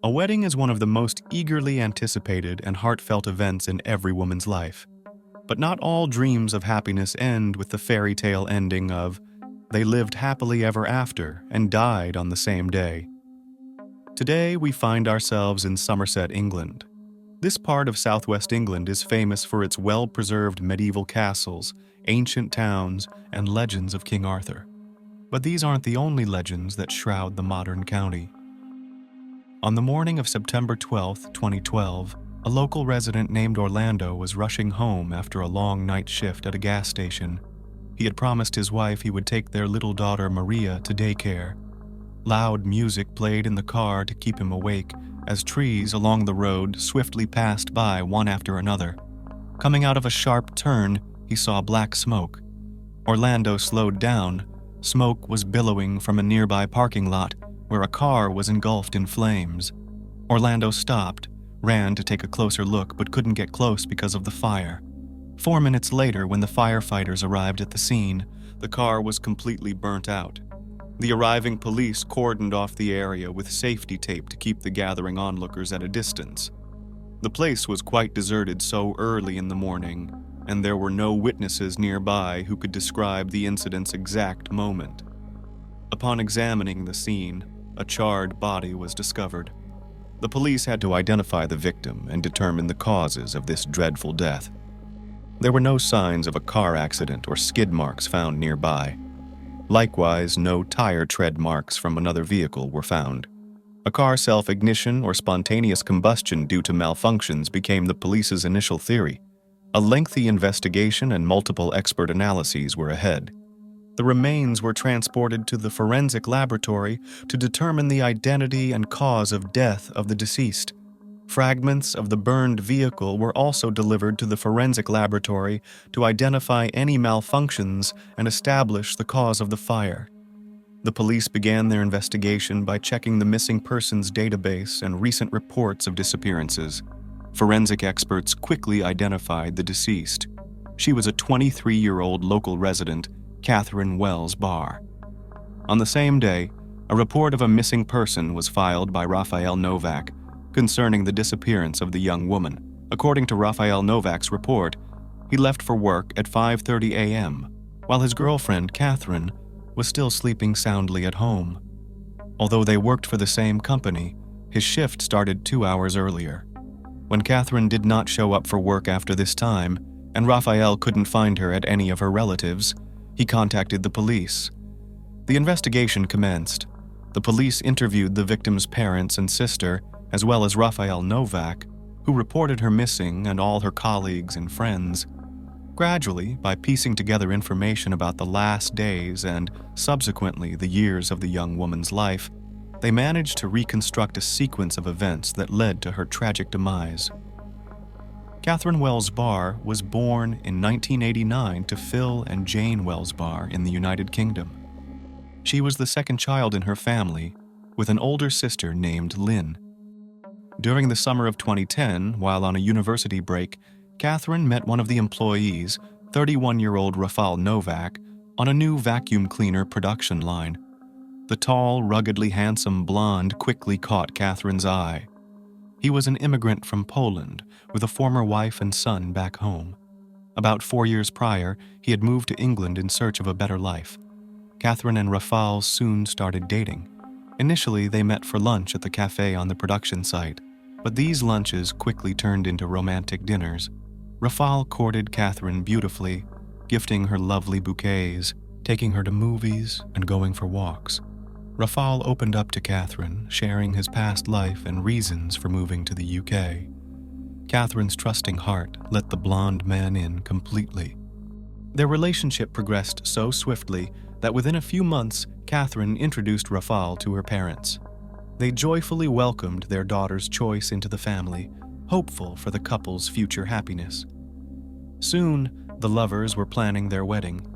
A wedding is one of the most eagerly anticipated and heartfelt events in every woman's life. But not all dreams of happiness end with the fairy tale ending of, "They lived happily ever after and died on the same day." Today, we find ourselves in Somerset, England. This part of southwest England is famous for its well-preserved medieval castles, ancient towns, and legends of King Arthur. But these aren't the only legends that shroud the modern county. On the morning of September 12, 2012, a local resident named Orlando was rushing home after a long night shift at a gas station. He had promised his wife he would take their little daughter Maria to daycare. Loud music played in the car to keep him awake as trees along the road swiftly passed by one after another. Coming out of a sharp turn, he saw black smoke. Orlando slowed down. Smoke was billowing from a nearby parking lot where a car was engulfed in flames. Orlando stopped, ran to take a closer look but couldn't get close because of the fire. 4 minutes later, when the firefighters arrived at the scene, the car was completely burnt out. The arriving police cordoned off the area with safety tape to keep the gathering onlookers at a distance. The place was quite deserted so early in the morning, and there were no witnesses nearby who could describe the incident's exact moment. Upon examining the scene, a charred body was discovered. The police had to identify the victim and determine the causes of this dreadful death. There were no signs of a car accident or skid marks found nearby. Likewise, no tire tread marks from another vehicle were found. A car self-ignition or spontaneous combustion due to malfunctions became the police's initial theory. A lengthy investigation and multiple expert analyses were ahead. The remains were transported to the forensic laboratory to determine the identity and cause of death of the deceased. Fragments of the burned vehicle were also delivered to the forensic laboratory to identify any malfunctions and establish the cause of the fire. The police began their investigation by checking the missing persons database and recent reports of disappearances. Forensic experts quickly identified the deceased. She was a 23-year-old local resident, Catherine Wells Burr. On the same day, a report of a missing person was filed by Rafal Nowak concerning the disappearance of the young woman. According to Rafal Nowak's report, he left for work at 5:30 a.m., while his girlfriend, Catherine, was still sleeping soundly at home. Although they worked for the same company, his shift started 2 hours earlier. When Catherine did not show up for work after this time, and Rafal couldn't find her at any of her relatives, he contacted the police. The investigation commenced. The police interviewed the victim's parents and sister, as well as Rafal Nowak, who reported her missing, and all her colleagues and friends. Gradually, by piecing together information about the last days and, subsequently, the years of the young woman's life, they managed to reconstruct a sequence of events that led to her tragic demise. Catherine Wells Burr was born in 1989 to Phil and Jane Wells Burr in the United Kingdom. She was the second child in her family, with an older sister named Lynn. During the summer of 2010, while on a university break, Catherine met one of the employees, 31-year-old Rafal Nowak, on a new vacuum cleaner production line. The tall, ruggedly handsome blonde quickly caught Catherine's eye. He was an immigrant from Poland, with a former wife and son back home. About 4 years prior, he had moved to England in search of a better life. Catherine and Rafal soon started dating. Initially, they met for lunch at the cafe on the production site, but these lunches quickly turned into romantic dinners. Rafal courted Catherine beautifully, gifting her lovely bouquets, taking her to movies, and going for walks. Rafal opened up to Catherine, sharing his past life and reasons for moving to the UK. Catherine's trusting heart let the blonde man in completely. Their relationship progressed so swiftly that within a few months, Catherine introduced Rafal to her parents. They joyfully welcomed their daughter's choice into the family, hopeful for the couple's future happiness. Soon, the lovers were planning their wedding.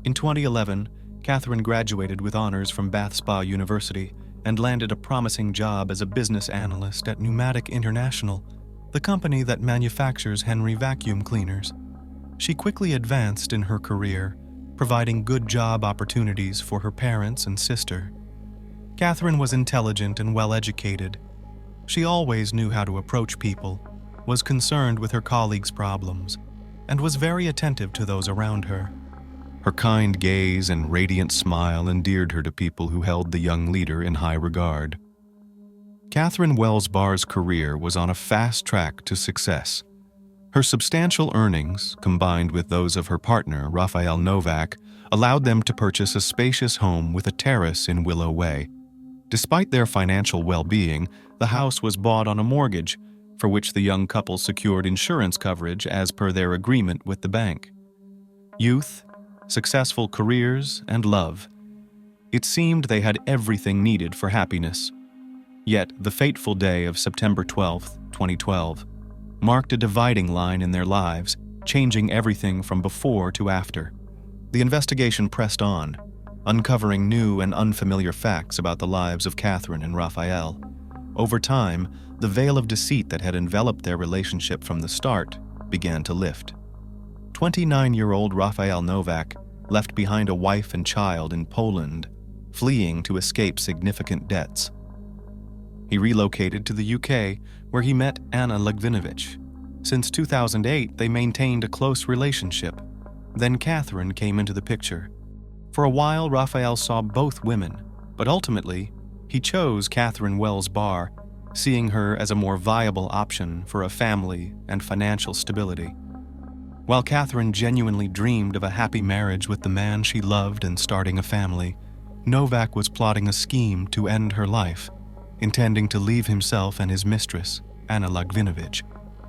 In 2011, Catherine graduated with honors from Bath Spa University and landed a promising job as a business analyst at Pneumatic International, the company that manufactures Henry vacuum cleaners. She quickly advanced in her career, providing good job opportunities for her parents and sister. Catherine was intelligent and well-educated. She always knew how to approach people, was concerned with her colleagues' problems, and was very attentive to those around her. Her kind gaze and radiant smile endeared her to people who held the young leader in high regard. Catherine Wells Burr's career was on a fast track to success. Her substantial earnings, combined with those of her partner, Rafal Nowak, allowed them to purchase a spacious home with a terrace in Willow Way. Despite their financial well-being, the house was bought on a mortgage, for which the young couple secured insurance coverage as per their agreement with the bank. Youth, successful careers, and love. It seemed they had everything needed for happiness. Yet the fateful day of September 12, 2012, marked a dividing line in their lives, changing everything from before to after. The investigation pressed on, uncovering new and unfamiliar facts about the lives of Catherine and Rafal. Over time, the veil of deceit that had enveloped their relationship from the start began to lift. 29-year-old Rafal Nowak left behind a wife and child in Poland, fleeing to escape significant debts. He relocated to the UK, where he met Anna Lagwinowcz. Since 2008, they maintained a close relationship. Then Catherine came into the picture. For a while, Rafal saw both women, but ultimately, he chose Catherine Wells Burr, seeing her as a more viable option for a family and financial stability. While Catherine genuinely dreamed of a happy marriage with the man she loved and starting a family, Nowak was plotting a scheme to end her life, intending to leave himself and his mistress, Anna Lagwinowcz,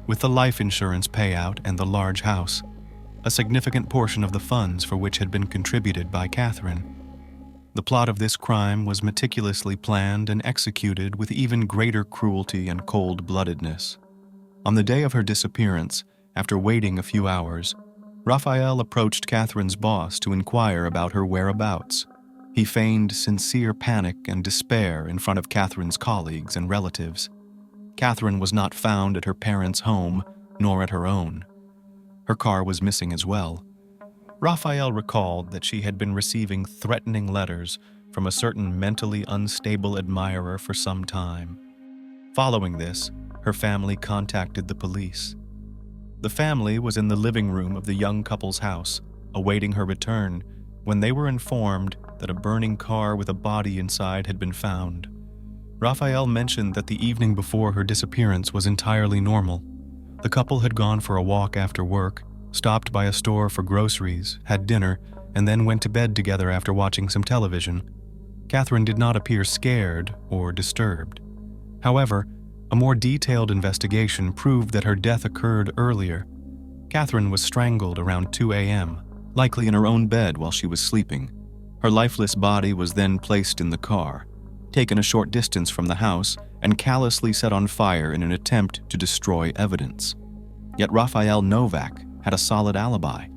with the life insurance payout and the large house, a significant portion of the funds for which had been contributed by Catherine. The plot of this crime was meticulously planned and executed with even greater cruelty and cold-bloodedness. On the day of her disappearance, after waiting a few hours, Rafal approached Catherine's boss to inquire about her whereabouts. He feigned sincere panic and despair in front of Catherine's colleagues and relatives. Catherine was not found at her parents' home, nor at her own. Her car was missing as well. Rafal recalled that she had been receiving threatening letters from a certain mentally unstable admirer for some time. Following this, her family contacted the police. The family was in the living room of the young couple's house, awaiting her return, when they were informed that a burning car with a body inside had been found. Rafal mentioned that the evening before her disappearance was entirely normal. The couple had gone for a walk after work, stopped by a store for groceries, had dinner, and then went to bed together after watching some television. Catherine did not appear scared or disturbed. However, a more detailed investigation proved that her death occurred earlier. Catherine was strangled around 2 a.m., likely in her own bed while she was sleeping. Her lifeless body was then placed in the car, taken a short distance from the house, and callously set on fire in an attempt to destroy evidence. Yet Rafal Nowak had a solid alibi.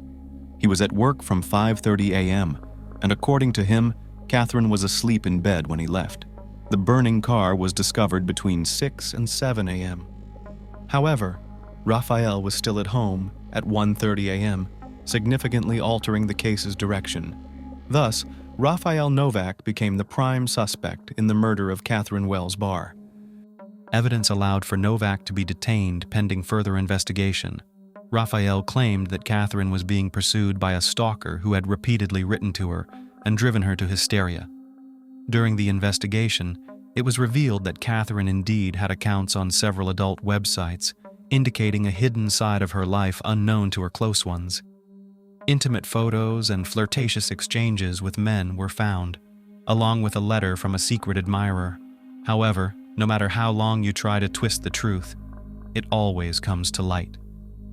He was at work from 5:30 a.m., and according to him, Catherine was asleep in bed when he left. The burning car was discovered between 6 and 7 a.m. However, Rafal was still at home at 1:30 a.m., significantly altering the case's direction. Thus, Rafal Nowak became the prime suspect in the murder of Catherine Wells Burr. Evidence allowed for Nowak to be detained pending further investigation. Rafal claimed that Catherine was being pursued by a stalker who had repeatedly written to her and driven her to hysteria. During the investigation, it was revealed that Catherine indeed had accounts on several adult websites, indicating a hidden side of her life unknown to her close ones. Intimate photos and flirtatious exchanges with men were found, along with a letter from a secret admirer. However, no matter how long you try to twist the truth, it always comes to light.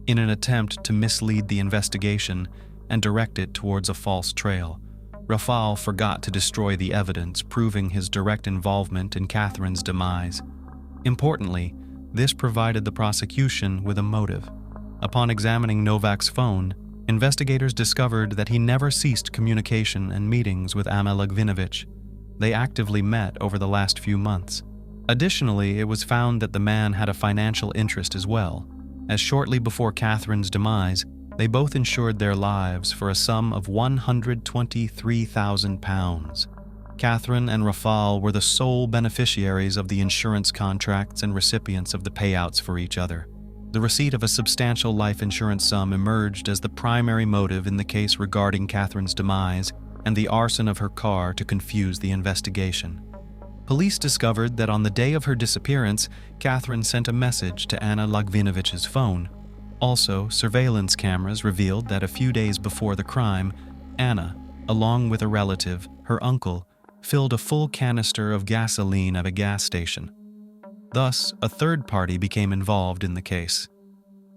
In an attempt to mislead the investigation and direct it towards a false trail, Rafal forgot to destroy the evidence proving his direct involvement in Catherine's demise. Importantly, this provided the prosecution with a motive. Upon examining Nowak's phone, investigators discovered that he never ceased communication and meetings with Anna Lagwinowcz. They actively met over the last few months. Additionally, it was found that the man had a financial interest as well, as shortly before Catherine's demise, they both insured their lives for a sum of £123,000. Catherine and Rafal were the sole beneficiaries of the insurance contracts and recipients of the payouts for each other. The receipt of a substantial life insurance sum emerged as the primary motive in the case regarding Catherine's demise and the arson of her car to confuse the investigation. Police discovered that on the day of her disappearance, Catherine sent a message to Anna Lagwinowicz's phone. Also, surveillance cameras revealed that a few days before the crime, Anna, along with a relative, her uncle, filled a full canister of gasoline at a gas station. Thus, a third party became involved in the case.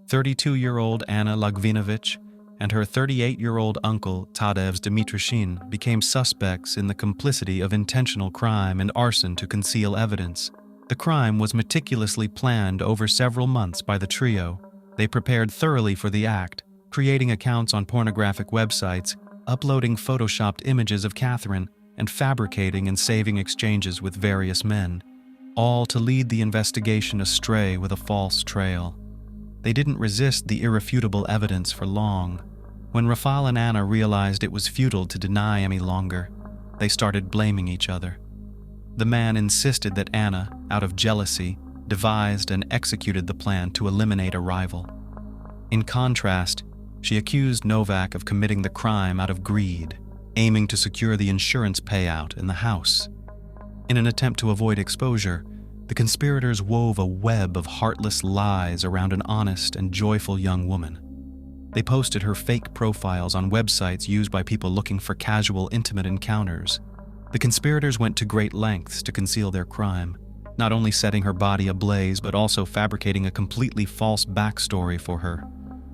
32-year-old Anna Lagwinowcz and her 38-year-old uncle Tadeusz Dmytryshin became suspects in the complicity of intentional crime and arson to conceal evidence. The crime was meticulously planned over several months by the trio. They prepared thoroughly for the act, creating accounts on pornographic websites, uploading photoshopped images of Catherine, and fabricating and saving exchanges with various men, all to lead the investigation astray with a false trail. They didn't resist the irrefutable evidence for long. When Rafal and Anna realized it was futile to deny any longer, they started blaming each other. The man insisted that Anna, out of jealousy, devised and executed the plan to eliminate a rival. In contrast, she accused Nowak of committing the crime out of greed, aiming to secure the insurance payout in the house. In an attempt to avoid exposure, the conspirators wove a web of heartless lies around an honest and joyful young woman. They posted her fake profiles on websites used by people looking for casual, intimate encounters. The conspirators went to great lengths to conceal their crime, not only setting her body ablaze but also fabricating a completely false backstory for her.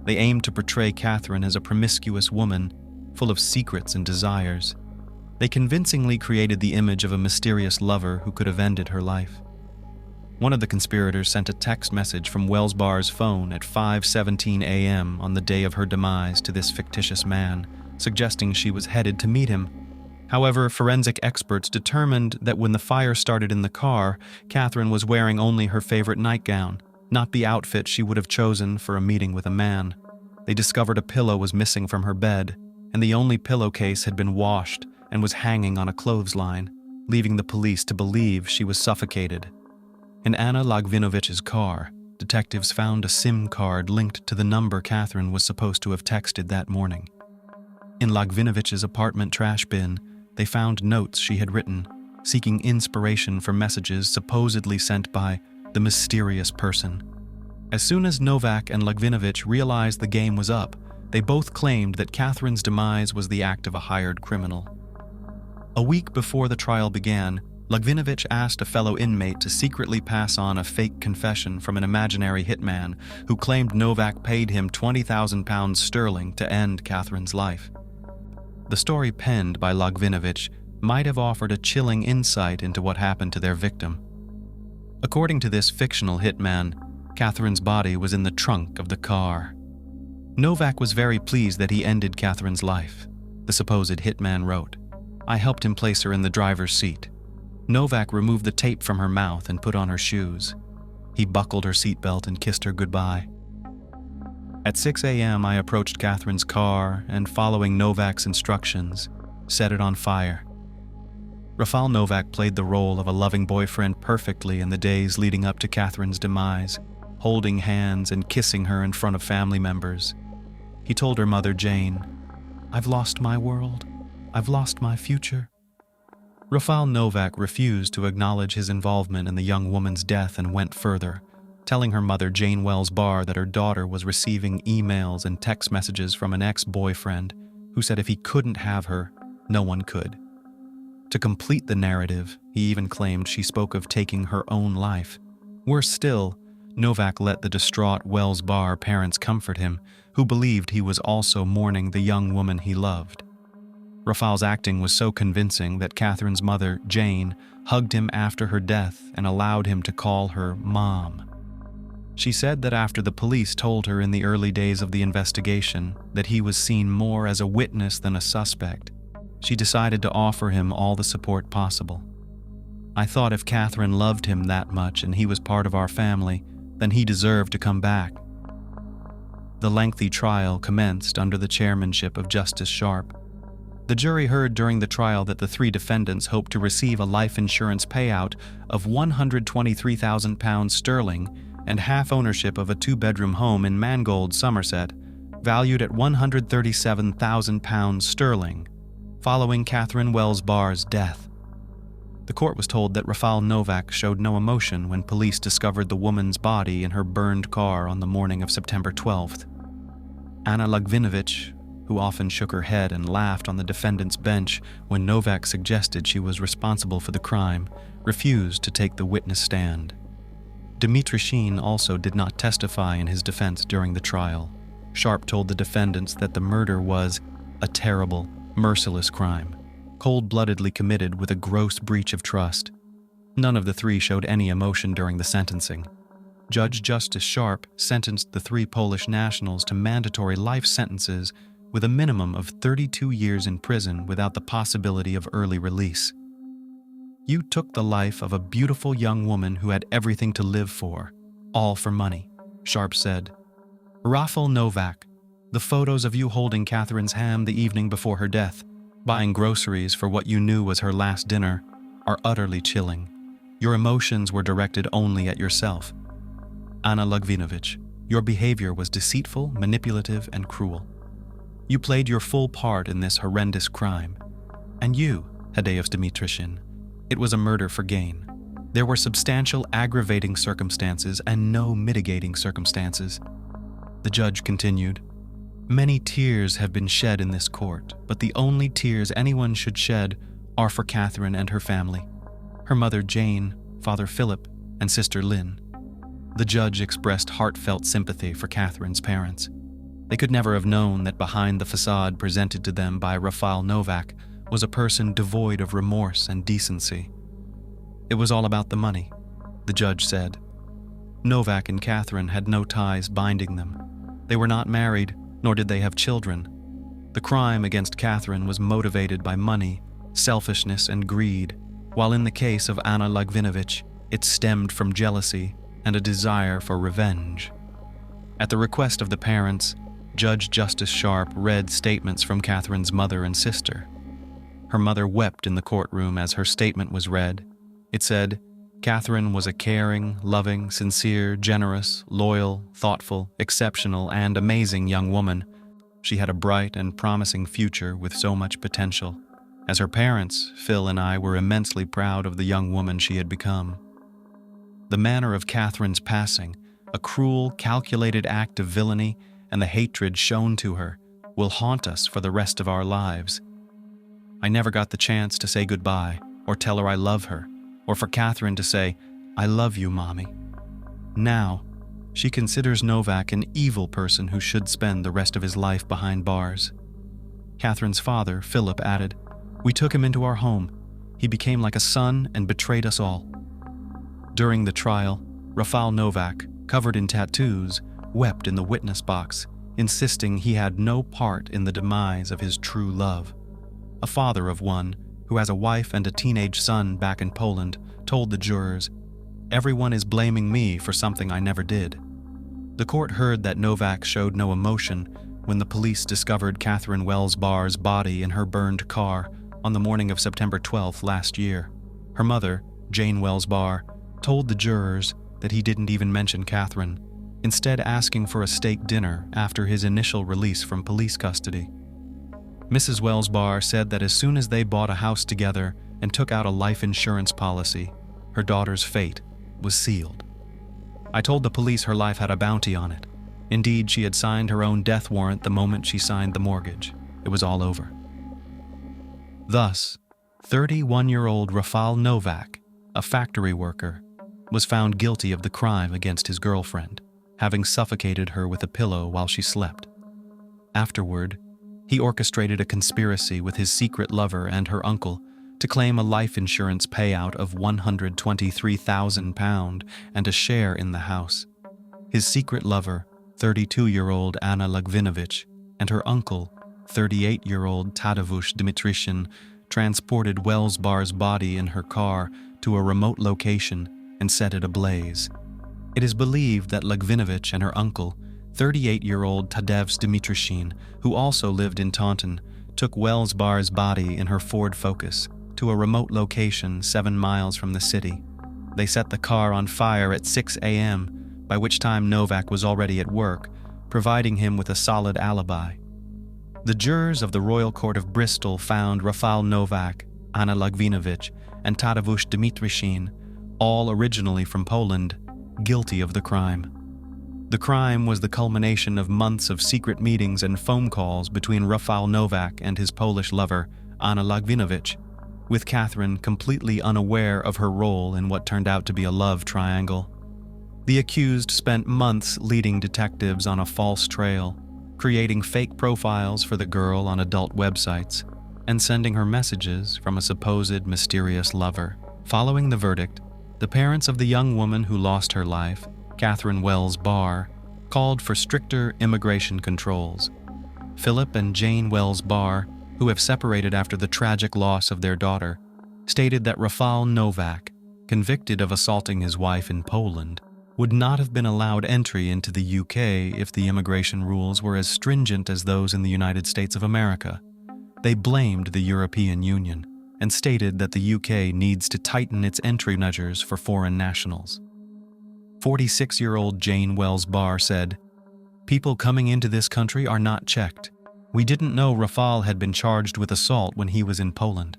They aimed to portray Catherine as a promiscuous woman, full of secrets and desires. They convincingly created the image of a mysterious lover who could have ended her life. One of the conspirators sent a text message from Wells Burr's phone at 5:17 a.m. on the day of her demise to this fictitious man, suggesting she was headed to meet him. However, forensic experts determined that when the fire started in the car, Catherine was wearing only her favorite nightgown, not the outfit she would have chosen for a meeting with a man. They discovered a pillow was missing from her bed, and the only pillowcase had been washed and was hanging on a clothesline, leaving the police to believe she was suffocated. In Anna Lagwinowicz's car, detectives found a SIM card linked to the number Catherine was supposed to have texted that morning. In Lagwinowicz's apartment trash bin, they found notes she had written, seeking inspiration for messages supposedly sent by the mysterious person. As soon as Nowak and Lagwinowicz realized the game was up, they both claimed that Catherine's demise was the act of a hired criminal. A week before the trial began, Lagwinowicz asked a fellow inmate to secretly pass on a fake confession from an imaginary hitman who claimed Nowak paid him £20,000 sterling to end Catherine's life. The story penned by Lagwinowicz might have offered a chilling insight into what happened to their victim. According to this fictional hitman, Catherine's body was in the trunk of the car. Nowak was very pleased that he ended Catherine's life. The supposed hitman wrote, "I helped him place her in the driver's seat." Nowak removed the tape from her mouth and put on her shoes. He buckled her seatbelt and kissed her goodbye. At 6 a.m., I approached Catherine's car and, following Nowak's instructions, set it on fire. Rafal Nowak played the role of a loving boyfriend perfectly in the days leading up to Catherine's demise, holding hands and kissing her in front of family members. He told her mother, Jane, "I've lost my world. I've lost my future." Rafal Nowak refused to acknowledge his involvement in the young woman's death and went further, telling her mother, Jane Wells Burr, that her daughter was receiving emails and text messages from an ex-boyfriend who said if he couldn't have her, no one could. To complete the narrative, he even claimed she spoke of taking her own life. Worse still, Nowak let the distraught Wells Burr parents comfort him, who believed he was also mourning the young woman he loved. Rafal's acting was so convincing that Catherine's mother, Jane, hugged him after her death and allowed him to call her Mom. She said that after the police told her in the early days of the investigation that he was seen more as a witness than a suspect, she decided to offer him all the support possible. "I thought if Catherine loved him that much and he was part of our family, then he deserved to come back." The lengthy trial commenced under the chairmanship of Justice Sharp. The jury heard during the trial that the three defendants hoped to receive a life insurance payout of £123,000 and half ownership of a two-bedroom home in Mangold, Somerset, valued at £137,000 following Catherine Wells Burr's death. The court was told that Rafal Nowak showed no emotion when police discovered the woman's body in her burned car on the morning of September 12th. Anna Lagwinowcz, who often shook her head and laughed on the defendant's bench when Nowak suggested she was responsible for the crime, refused to take the witness stand. Dmitryshin also did not testify in his defense during the trial. Sharp told the defendants that the murder was a terrible, merciless crime, cold-bloodedly committed with a gross breach of trust. None of the three showed any emotion during the sentencing. Judge Justice Sharp sentenced the three Polish nationals to mandatory life sentences with a minimum of 32 years in prison without the possibility of early release. "You took the life of a beautiful young woman who had everything to live for, all for money," Sharp said. "Rafal Nowak, the photos of you holding Catherine's hand the evening before her death, buying groceries for what you knew was her last dinner, are utterly chilling. Your emotions were directed only at yourself. Anna Lagwinowcz, your behavior was deceitful, manipulative, and cruel. You played your full part in this horrendous crime. And you, Tadeusz Dmitryshin, it was a murder for gain. There were substantial aggravating circumstances and no mitigating circumstances." The judge continued, "Many tears have been shed in this court, but the only tears anyone should shed are for Catherine and her family, her mother Jane, father Philip, and sister Lynn." The judge expressed heartfelt sympathy for Catherine's parents. They could never have known that behind the facade presented to them by Rafal Nowak was a person devoid of remorse and decency. "It was all about the money," the judge said. "Nowak and Catherine had no ties binding them. They were not married, nor did they have children. The crime against Catherine was motivated by money, selfishness, and greed, while in the case of Anna Lagwinowcz, it stemmed from jealousy and a desire for revenge." At the request of the parents, Judge Justice Sharp read statements from Catherine's mother and sister. Her mother wept in the courtroom as her statement was read. It said, "Catherine was a caring, loving, sincere, generous, loyal, thoughtful, exceptional, and amazing young woman. She had a bright and promising future with so much potential. As her parents, Phil and I were immensely proud of the young woman she had become. The manner of Catherine's passing, a cruel, calculated act of villainy, and the hatred shown to her, will haunt us for the rest of our lives. I never got the chance to say goodbye, or tell her I love her, or for Catherine to say, 'I love you, Mommy.' Now, she considers Nowak an evil person who should spend the rest of his life behind bars." Catherine's father, Philip, added, "We took him into our home. He became like a son and betrayed us all." During the trial, Rafal Nowak, covered in tattoos, wept in the witness box, insisting he had no part in the demise of his true love. A father of one, who has a wife and a teenage son back in Poland, told the jurors, "Everyone is blaming me for something I never did." The court heard that Nowak showed no emotion when the police discovered Catherine Wells Burr's body in her burned car on the morning of September 12th last year. Her mother, Jane Wells Burr, told the jurors that he didn't even mention Catherine, instead asking for a steak dinner after his initial release from police custody. Mrs. Wells Burr said that as soon as they bought a house together and took out a life insurance policy, her daughter's fate was sealed. "I told the police her life had a bounty on it. Indeed, she had signed her own death warrant the moment she signed the mortgage. It was all over." Thus, 31-year-old Rafal Nowak, a factory worker, was found guilty of the crime against his girlfriend, having suffocated her with a pillow while she slept. Afterward, he orchestrated a conspiracy with his secret lover and her uncle to claim a life insurance payout of £123,000 and a share in the house. His secret lover, 32-year-old Anna Lagwinowcz, and her uncle, 38-year-old Tadeusz Dmitryshin, transported Wells Burr's body in her car to a remote location and set it ablaze. It is believed that Lagwinowcz and her uncle, 38-year-old Tadeusz Dmitryshin, who also lived in Taunton, took Wells Burr's body in her Ford Focus to a remote location 7 miles from the city. They set the car on fire at 6 a.m., by which time Nowak was already at work, providing him with a solid alibi. The jurors of the Royal Court of Bristol found Rafal Nowak, Anna Lagwinowcz, and Tadeusz Dmytryshyn, all originally from Poland, guilty of the crime. The crime was the culmination of months of secret meetings and phone calls between Rafal Nowak and his Polish lover, Anna Lagwinowcz, with Catherine completely unaware of her role in what turned out to be a love triangle. The accused spent months leading detectives on a false trail, creating fake profiles for the girl on adult websites, and sending her messages from a supposed mysterious lover. Following the verdict, the parents of the young woman who lost her life, Catherine Wells Burr, called for stricter immigration controls. Philip and Jane Wells Burr, who have separated after the tragic loss of their daughter, stated that Rafal Nowak, convicted of assaulting his wife in Poland, would not have been allowed entry into the UK if the immigration rules were as stringent as those in the United States of America. They blamed the European Union and stated that the UK needs to tighten its entry measures for foreign nationals. 46-year-old Jane Wells Burr said, "People coming into this country are not checked. We didn't know Rafal had been charged with assault when he was in Poland.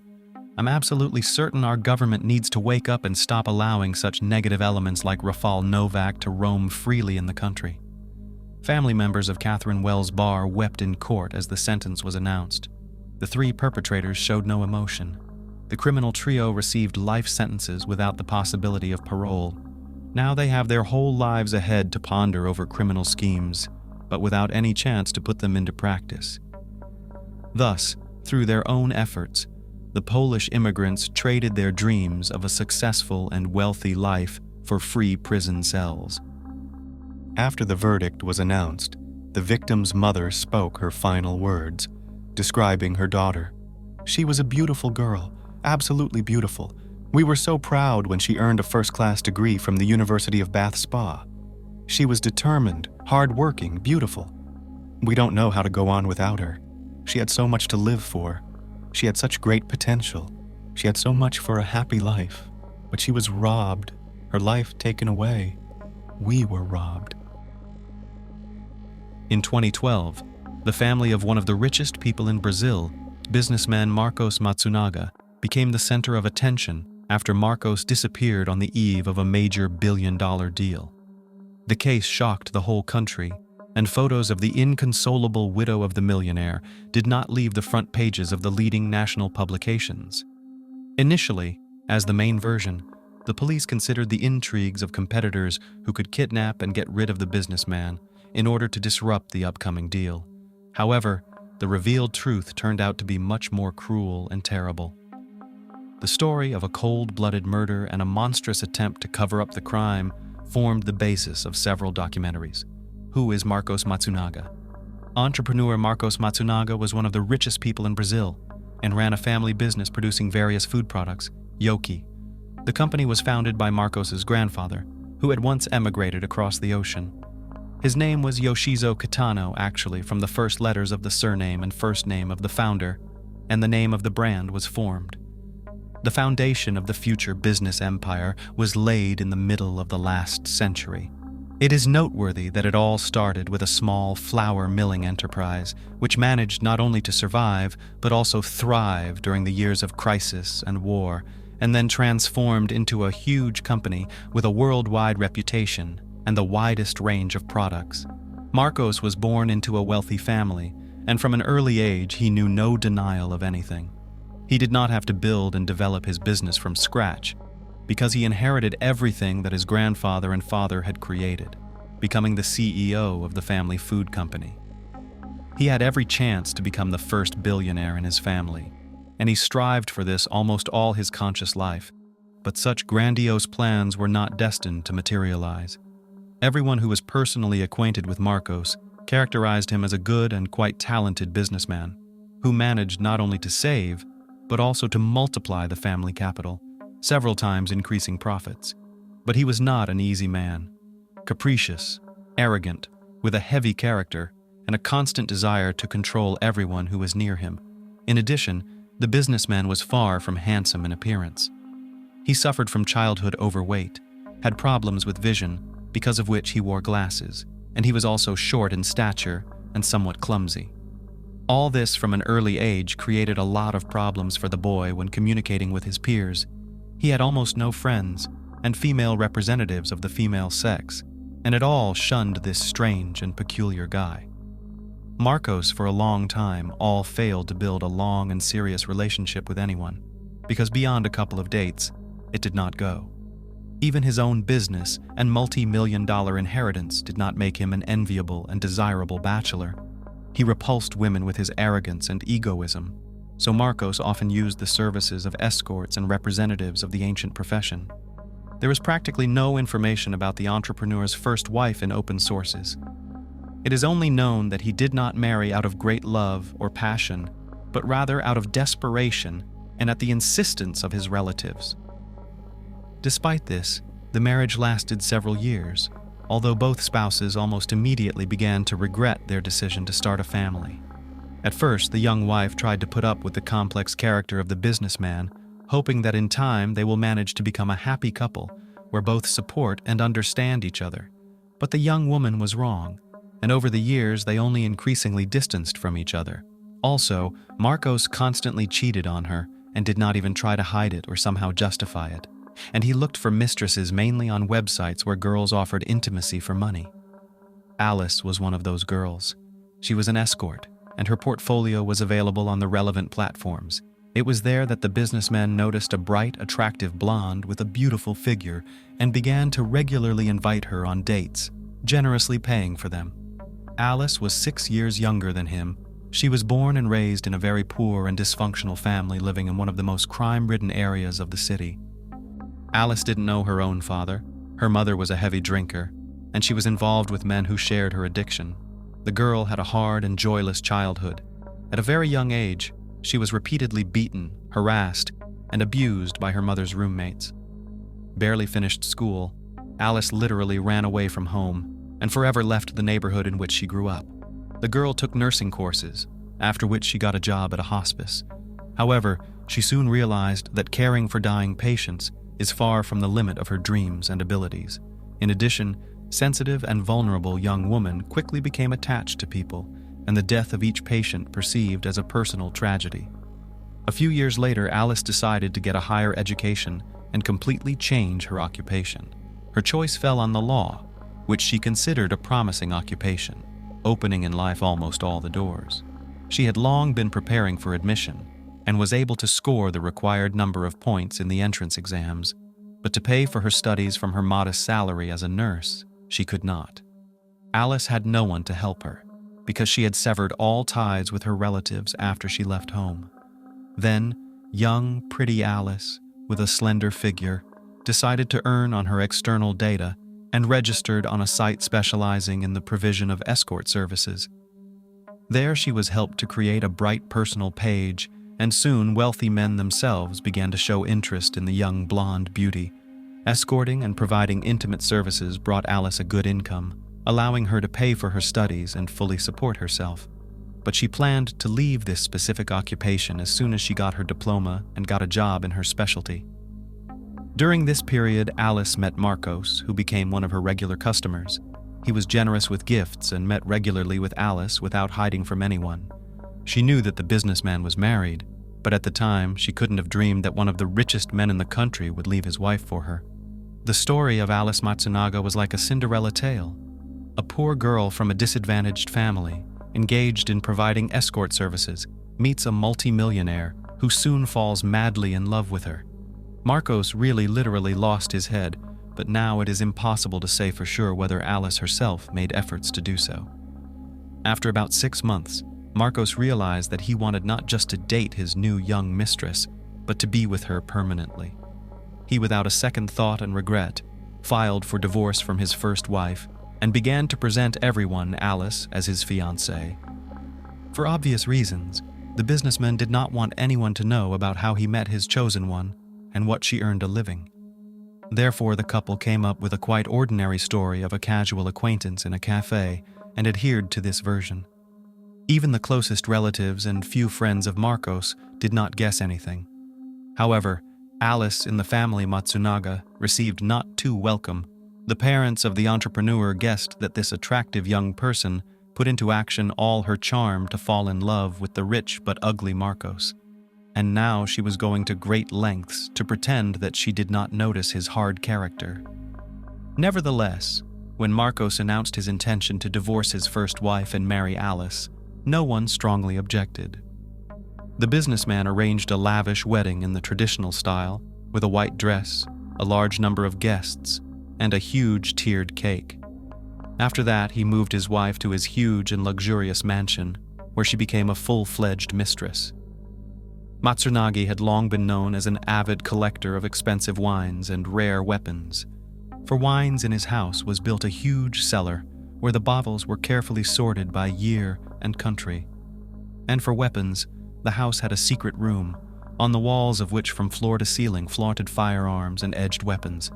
I'm absolutely certain our government needs to wake up and stop allowing such negative elements like Rafal Nowak to roam freely in the country." Family members of Catherine Wells Burr wept in court as the sentence was announced. The 3 perpetrators showed no emotion. The criminal trio received life sentences without the possibility of parole. Now they have their whole lives ahead to ponder over criminal schemes, but without any chance to put them into practice. Thus, through their own efforts, the Polish immigrants traded their dreams of a successful and wealthy life for free prison cells. After the verdict was announced, the victim's mother spoke her final words, describing her daughter. "She was a beautiful girl, absolutely beautiful. We were so proud when she earned a first-class degree from the University of Bath Spa. She was determined, hard-working, beautiful. We don't know how to go on without her. She had so much to live for. She had such great potential. She had so much for a happy life. But she was robbed, her life taken away. We were robbed." In 2012, the family of one of the richest people in Brazil, businessman Marcos Matsunaga, became the center of attention after Marcos disappeared on the eve of a major billion-dollar deal. The case shocked the whole country, and photos of the inconsolable widow of the millionaire did not leave the front pages of the leading national publications. Initially, as the main version, the police considered the intrigues of competitors who could kidnap and get rid of the businessman in order to disrupt the upcoming deal. However, the revealed truth turned out to be much more cruel and terrible. The story of a cold-blooded murder and a monstrous attempt to cover up the crime formed the basis of several documentaries. Who is Marcos Matsunaga? Entrepreneur Marcos Matsunaga was one of the richest people in Brazil and ran a family business producing various food products, Yoki. The company was founded by Marcos's grandfather, who had once emigrated across the ocean. His name was Yoshizo Kitano, actually, from the first letters of the surname and first name of the founder, and the name of the brand was formed. The foundation of the future business empire was laid in the middle of the last century. It is noteworthy that it all started with a small flour milling enterprise, which managed not only to survive, but also thrive during the years of crisis and war, and then transformed into a huge company with a worldwide reputation and the widest range of products. Marcos was born into a wealthy family, and from an early age he knew no denial of anything. He did not have to build and develop his business from scratch, because he inherited everything that his grandfather and father had created, becoming the CEO of the family food company. He had every chance to become the first billionaire in his family, and he strived for this almost all his conscious life, but such grandiose plans were not destined to materialize. Everyone who was personally acquainted with Marcos characterized him as a good and quite talented businessman, who managed not only to save, but also to multiply the family capital, several times increasing profits. But he was not an easy man. Capricious, arrogant, with a heavy character, and a constant desire to control everyone who was near him. In addition, the businessman was far from handsome in appearance. He suffered from childhood overweight, had problems with vision, because of which he wore glasses, and he was also short in stature and somewhat clumsy. All this from an early age created a lot of problems for the boy when communicating with his peers. He had almost no friends and female representatives of the female sex, and it all shunned this strange and peculiar guy. Marcos, for a long time, all failed to build a long and serious relationship with anyone, because beyond a couple of dates, it did not go. Even his own business and multi-million-dollar inheritance did not make him an enviable and desirable bachelor. He repulsed women with his arrogance and egoism, so Marcos often used the services of escorts and representatives of the ancient profession. There is practically no information about the entrepreneur's first wife in open sources. It is only known that he did not marry out of great love or passion, but rather out of desperation and at the insistence of his relatives. Despite this, the marriage lasted several years, although both spouses almost immediately began to regret their decision to start a family. At first, the young wife tried to put up with the complex character of the businessman, hoping that in time they will manage to become a happy couple where both support and understand each other. But the young woman was wrong, and over the years they only increasingly distanced from each other. Also, Marcos constantly cheated on her and did not even try to hide it or somehow justify it. And he looked for mistresses mainly on websites where girls offered intimacy for money. Alice was one of those girls. She was an escort, and her portfolio was available on the relevant platforms. It was there that the businessman noticed a bright, attractive blonde with a beautiful figure and began to regularly invite her on dates, generously paying for them. Alice was 6 years younger than him. She was born and raised in a very poor and dysfunctional family living in one of the most crime-ridden areas of the city. Alice didn't know her own father. Her mother was a heavy drinker, and she was involved with men who shared her addiction. The girl had a hard and joyless childhood. At a very young age, she was repeatedly beaten, harassed, and abused by her mother's roommates. Barely finished school, Alice literally ran away from home and forever left the neighborhood in which she grew up. The girl took nursing courses, after which she got a job at a hospice. However, she soon realized that caring for dying patients is far from the limit of her dreams and abilities. In addition, sensitive and vulnerable young woman quickly became attached to people, and the death of each patient perceived as a personal tragedy. A few years later, Alice decided to get a higher education and completely change her occupation. Her choice fell on the law, which she considered a promising occupation, opening in life almost all the doors. She had long been preparing for admission, and was able to score the required number of points in the entrance exams, but to pay for her studies from her modest salary as a nurse, she could not. Alice had no one to help her, because she had severed all ties with her relatives after she left home. Then, young, pretty Alice, with a slender figure, decided to earn on her external data and registered on a site specializing in the provision of escort services. There she was helped to create a bright personal page, and soon wealthy men themselves began to show interest in the young blonde beauty. Escorting and providing intimate services brought Alice a good income, allowing her to pay for her studies and fully support herself. But she planned to leave this specific occupation as soon as she got her diploma and got a job in her specialty. During this period, Alice met Marcos, who became one of her regular customers. He was generous with gifts and met regularly with Alice without hiding from anyone. She knew that the businessman was married, but at the time she couldn't have dreamed that one of the richest men in the country would leave his wife for her. The story of Alice Matsunaga was like a Cinderella tale. A poor girl from a disadvantaged family, engaged in providing escort services, meets a multimillionaire who soon falls madly in love with her. Marcos really literally lost his head, but now it is impossible to say for sure whether Alice herself made efforts to do so. After about 6 months, Marcos realized that he wanted not just to date his new young mistress, but to be with her permanently. He, without a second thought and regret, filed for divorce from his first wife and began to present everyone Alice as his fiancée. For obvious reasons, the businessman did not want anyone to know about how he met his chosen one and what she earned a living. Therefore, the couple came up with a quite ordinary story of a casual acquaintance in a cafe and adhered to this version. Even the closest relatives and few friends of Marcos did not guess anything. However, Alice in the family Matsunaga received not too welcome. The parents of the entrepreneur guessed that this attractive young person put into action all her charm to fall in love with the rich but ugly Marcos. And now she was going to great lengths to pretend that she did not notice his hard character. Nevertheless, when Marcos announced his intention to divorce his first wife and marry Alice, no one strongly objected. The businessman arranged a lavish wedding in the traditional style, with a white dress, a large number of guests, and a huge tiered cake. After that, he moved his wife to his huge and luxurious mansion, where she became a full-fledged mistress. Matsunagi had long been known as an avid collector of expensive wines and rare weapons. For wines in his house was built a huge cellar, where the bottles were carefully sorted by year and country. And for weapons, the house had a secret room, on the walls of which from floor to ceiling flaunted firearms and edged weapons.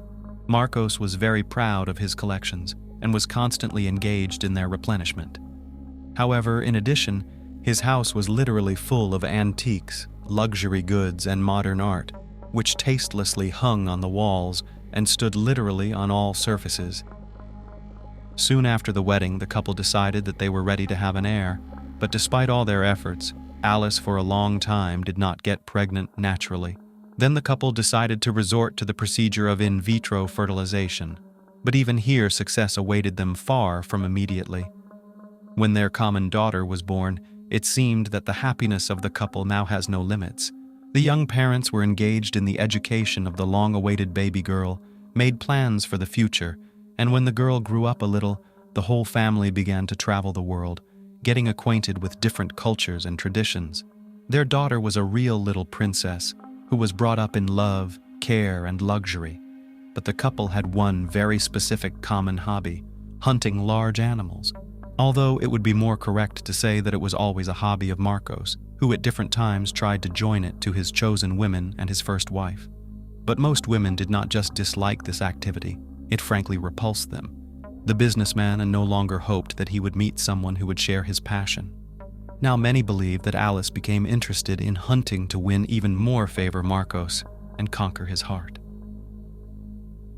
Marcos was very proud of his collections and was constantly engaged in their replenishment. However, in addition, his house was literally full of antiques, luxury goods, and modern art, which tastelessly hung on the walls and stood literally on all surfaces. Soon after the wedding, the couple decided that they were ready to have an heir, but despite all their efforts, Alice for a long time did not get pregnant naturally. Then the couple decided to resort to the procedure of in vitro fertilization, but even here success awaited them far from immediately. When their common daughter was born, it seemed that the happiness of the couple now has no limits. The young parents were engaged in the education of the long-awaited baby girl, made plans for the future, and when the girl grew up a little, the whole family began to travel the world, getting acquainted with different cultures and traditions. Their daughter was a real little princess who was brought up in love, care, and luxury. But the couple had one very specific common hobby: hunting large animals. Although it would be more correct to say that it was always a hobby of Marcos, who at different times tried to join it to his chosen women and his first wife. But most women did not just dislike this activity, it frankly repulsed them. The businessman no longer hoped that he would meet someone who would share his passion. Now many believe that Alice became interested in hunting to win even more favor Marcos and conquer his heart.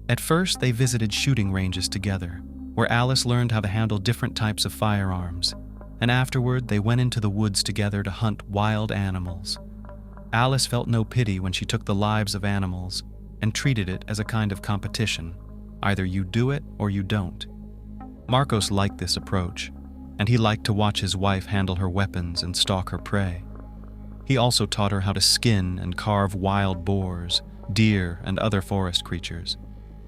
At first, they visited shooting ranges together, where Alice learned how to handle different types of firearms, and afterward they went into the woods together to hunt wild animals. Alice felt no pity when she took the lives of animals and treated it as a kind of competition. Either you do it or you don't. Marcos liked this approach, and he liked to watch his wife handle her weapons and stalk her prey. He also taught her how to skin and carve wild boars, deer, and other forest creatures.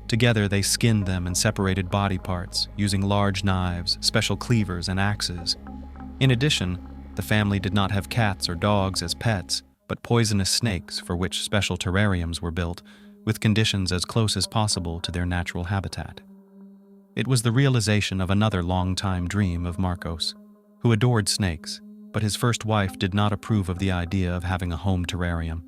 Together they skinned them and separated body parts using large knives, special cleavers, and axes. In addition, the family did not have cats or dogs as pets, but poisonous snakes for which special terrariums were built, with conditions as close as possible to their natural habitat. It was the realization of another long-time dream of Marcos, who adored snakes, but his first wife did not approve of the idea of having a home terrarium.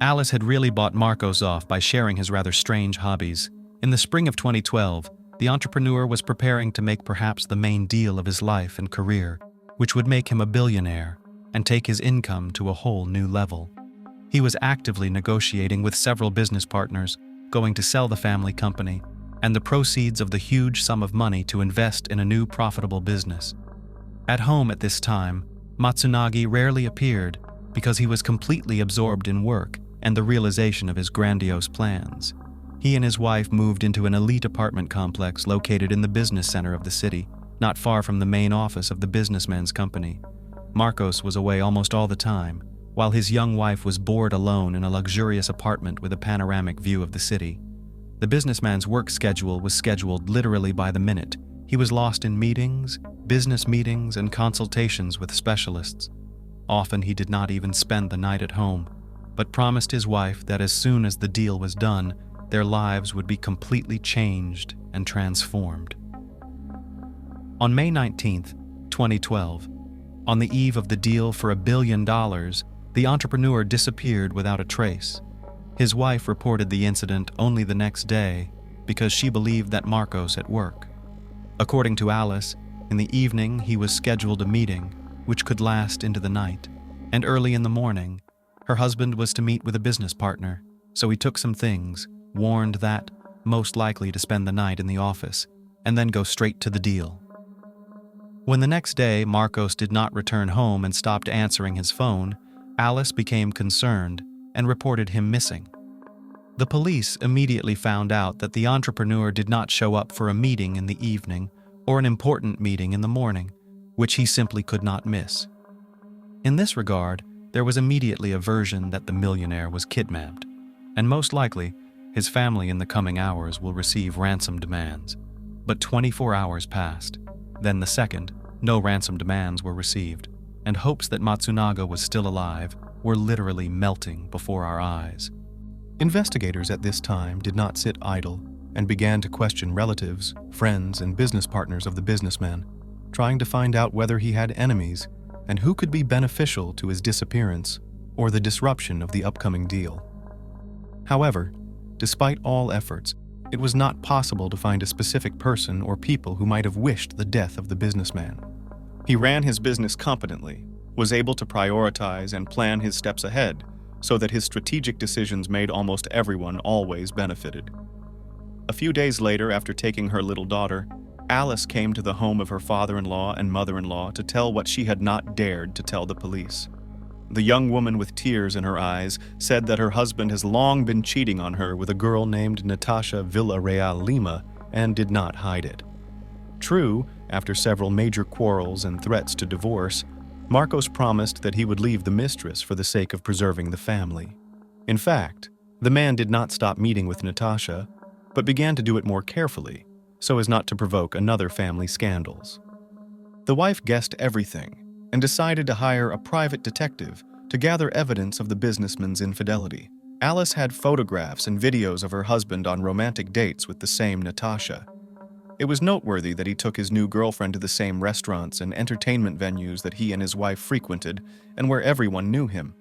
Alice had really bought Marcos off by sharing his rather strange hobbies. In the spring of 2012, the entrepreneur was preparing to make perhaps the main deal of his life and career, which would make him a billionaire and take his income to a whole new level. He was actively negotiating with several business partners, going to sell the family company, and the proceeds of the huge sum of money to invest in a new profitable business. At home at this time, Matsunagi rarely appeared because he was completely absorbed in work and the realization of his grandiose plans. He and his wife moved into an elite apartment complex located in the business center of the city, not far from the main office of the businessman's company. Marcos was away almost all the time, while his young wife was bored alone in a luxurious apartment with a panoramic view of the city. The businessman's work schedule was scheduled literally by the minute. He was lost in meetings, business meetings, and consultations with specialists. Often he did not even spend the night at home, but promised his wife that as soon as the deal was done, their lives would be completely changed and transformed. On May 19, 2012, on the eve of the deal for $1 billion, the entrepreneur disappeared without a trace. His wife reported the incident only the next day because she believed that Marcos at work. According to Alice, in the evening he was scheduled a meeting, which could last into the night, and early in the morning, her husband was to meet with a business partner, so he took some things, warned that most likely to spend the night in the office, and then go straight to the deal. When the next day Marcos did not return home and stopped answering his phone, Alice became concerned and reported him missing. The police immediately found out that the entrepreneur did not show up for a meeting in the evening or an important meeting in the morning, which he simply could not miss. In this regard, there was immediately a version that the millionaire was kidnapped, and most likely, his family in the coming hours will receive ransom demands. But 24 hours passed. Then the second, no ransom demands were received, and hopes that Matsunaga was still alive were literally melting before our eyes. Investigators at this time did not sit idle and began to question relatives, friends, and business partners of the businessman, trying to find out whether he had enemies and who could be beneficial to his disappearance or the disruption of the upcoming deal. However, despite all efforts, it was not possible to find a specific person or people who might have wished the death of the businessman. He ran his business competently, was able to prioritize and plan his steps ahead, so that his strategic decisions made almost everyone always benefited. A few days later, after taking her little daughter, Alice came to the home of her father-in-law and mother-in-law to tell what she had not dared to tell the police. The young woman with tears in her eyes said that her husband has long been cheating on her with a girl named Natasha Villarreal Lima and did not hide it. True, after several major quarrels and threats to divorce, Marcos promised that he would leave the mistress for the sake of preserving the family. In fact, the man did not stop meeting with Natasha, but began to do it more carefully, so as not to provoke another family scandals. The wife guessed everything and decided to hire a private detective to gather evidence of the businessman's infidelity. Alice had photographs and videos of her husband on romantic dates with the same Natasha. It was noteworthy that he took his new girlfriend to the same restaurants and entertainment venues that he and his wife frequented and where everyone knew him.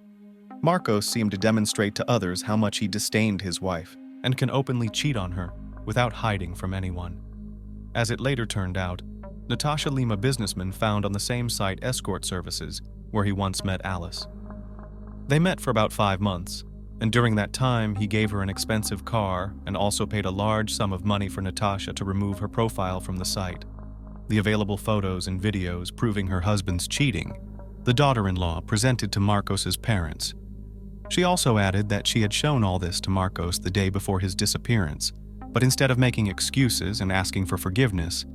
Marcos seemed to demonstrate to others how much he disdained his wife and can openly cheat on her without hiding from anyone. As it later turned out, Natasha Lima businessman found on the same site escort services where he once met Alice. They met for about 5 months, and during that time he gave her an expensive car and also paid a large sum of money for Natasha to remove her profile from the site. The available photos and videos proving her husband's cheating, the daughter-in-law presented to Marcos's parents. She also added that she had shown all this to Marcos the day before his disappearance, but instead of making excuses and asking for forgiveness,